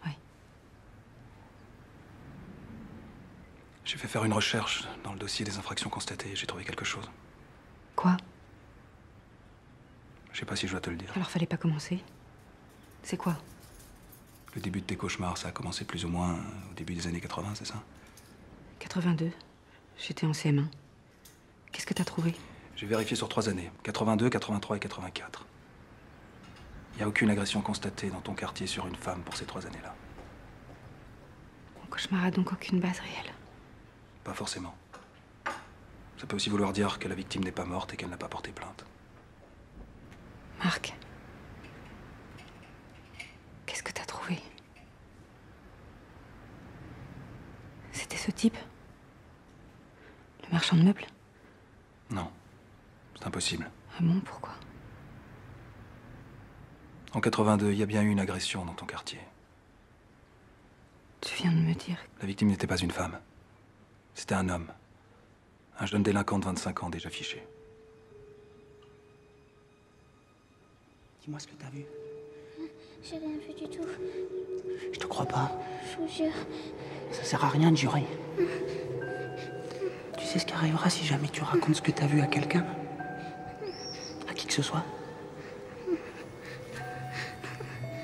Oui. J'ai fait faire une recherche dans le dossier des infractions constatées et j'ai trouvé quelque chose. Quoi? Je sais pas si je dois te le dire. Alors fallait pas commencer. C'est quoi? Le début de tes cauchemars, ça a commencé plus ou moins au début des années 80, c'est ça? 82. J'étais en CM1. Qu'est-ce que t'as trouvé? J'ai vérifié sur 3 années. 82, 83 et 84. Il n'y a aucune agression constatée dans ton quartier sur une femme pour ces 3 années-là. Mon cauchemar a donc aucune base réelle. Pas forcément. Ça peut aussi vouloir dire que la victime n'est pas morte et qu'elle n'a pas porté plainte. Marc, qu'est-ce que t'as trouvé? C'était ce type? Le marchand de meubles? Non, c'est impossible. Ah bon, pourquoi? En 82, il y a bien eu une agression dans ton quartier. Tu viens de me dire... La victime n'était pas une femme. C'était un homme. Un jeune délinquant de 25 ans déjà fiché. Dis-moi ce que t'as vu. J'ai rien vu du tout. Je te crois pas. Je vous jure. Ça sert à rien de jurer. Tu sais ce qui arrivera si jamais tu racontes ce que t'as vu à quelqu'un? À qui que ce soit?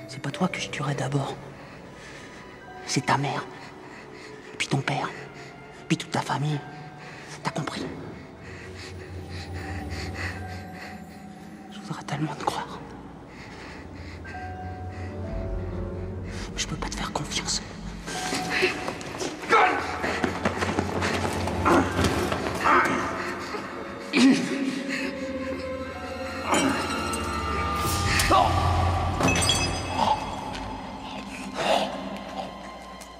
C'est pas toi que je tuerai d'abord. C'est ta mère. Puis ton père. Puis toute ta famille. T'as compris? Je voudrais tellement te croire. Mais je peux pas te faire confiance.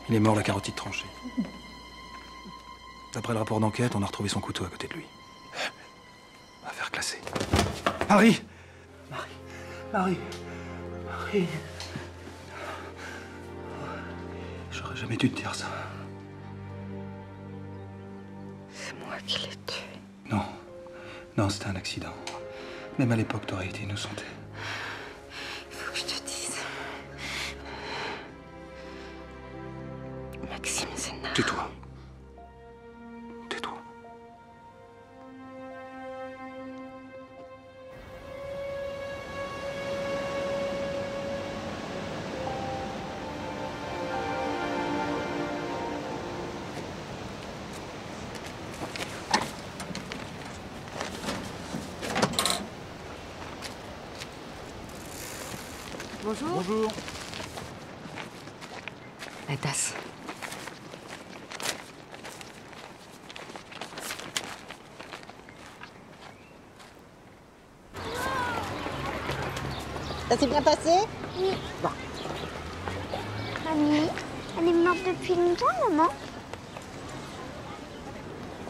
Il est mort la carotide tranchée. D'après le rapport d'enquête, on a retrouvé son couteau à côté de lui. Affaire classée. Harry! Marie. J'aurais jamais dû te dire ça. C'est moi qui l'ai tué. Non. Non, c'était un accident. Même à l'époque, t'aurais été innocente. Il faut que je te dise. Maxime Sénard. Tais-toi. Tais-toi. Bonjour. Bonjour. La tasse. Ça s'est bien passé? Oui. Bon. Mamie, elle est morte depuis longtemps, maman?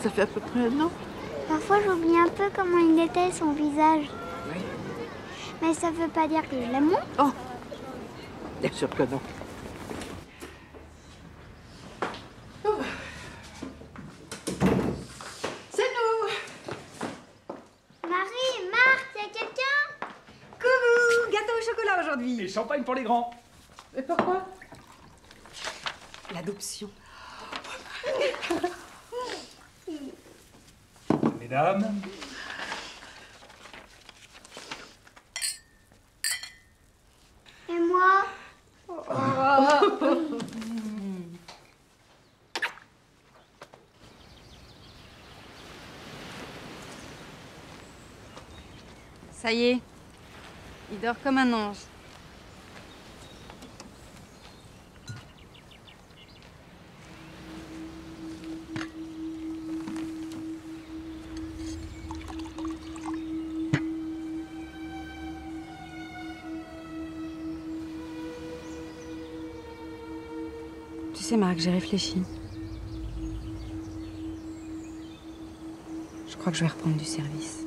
Ça fait à peu près un an. Parfois, j'oublie un peu comment il était, son visage. Oui. Mais ça veut pas dire que je l'aime moins. Oh! Bien sûr que non. C'est nous! Marie, Marc, y a quelqu'un? Coucou! Gâteau au chocolat aujourd'hui! Et champagne pour les grands. Et pourquoi? L'adoption. Mesdames. Et moi? Ça y est. Il dort comme un ange. Tu sais, Marc, j'ai réfléchi. Je crois que je vais reprendre du service.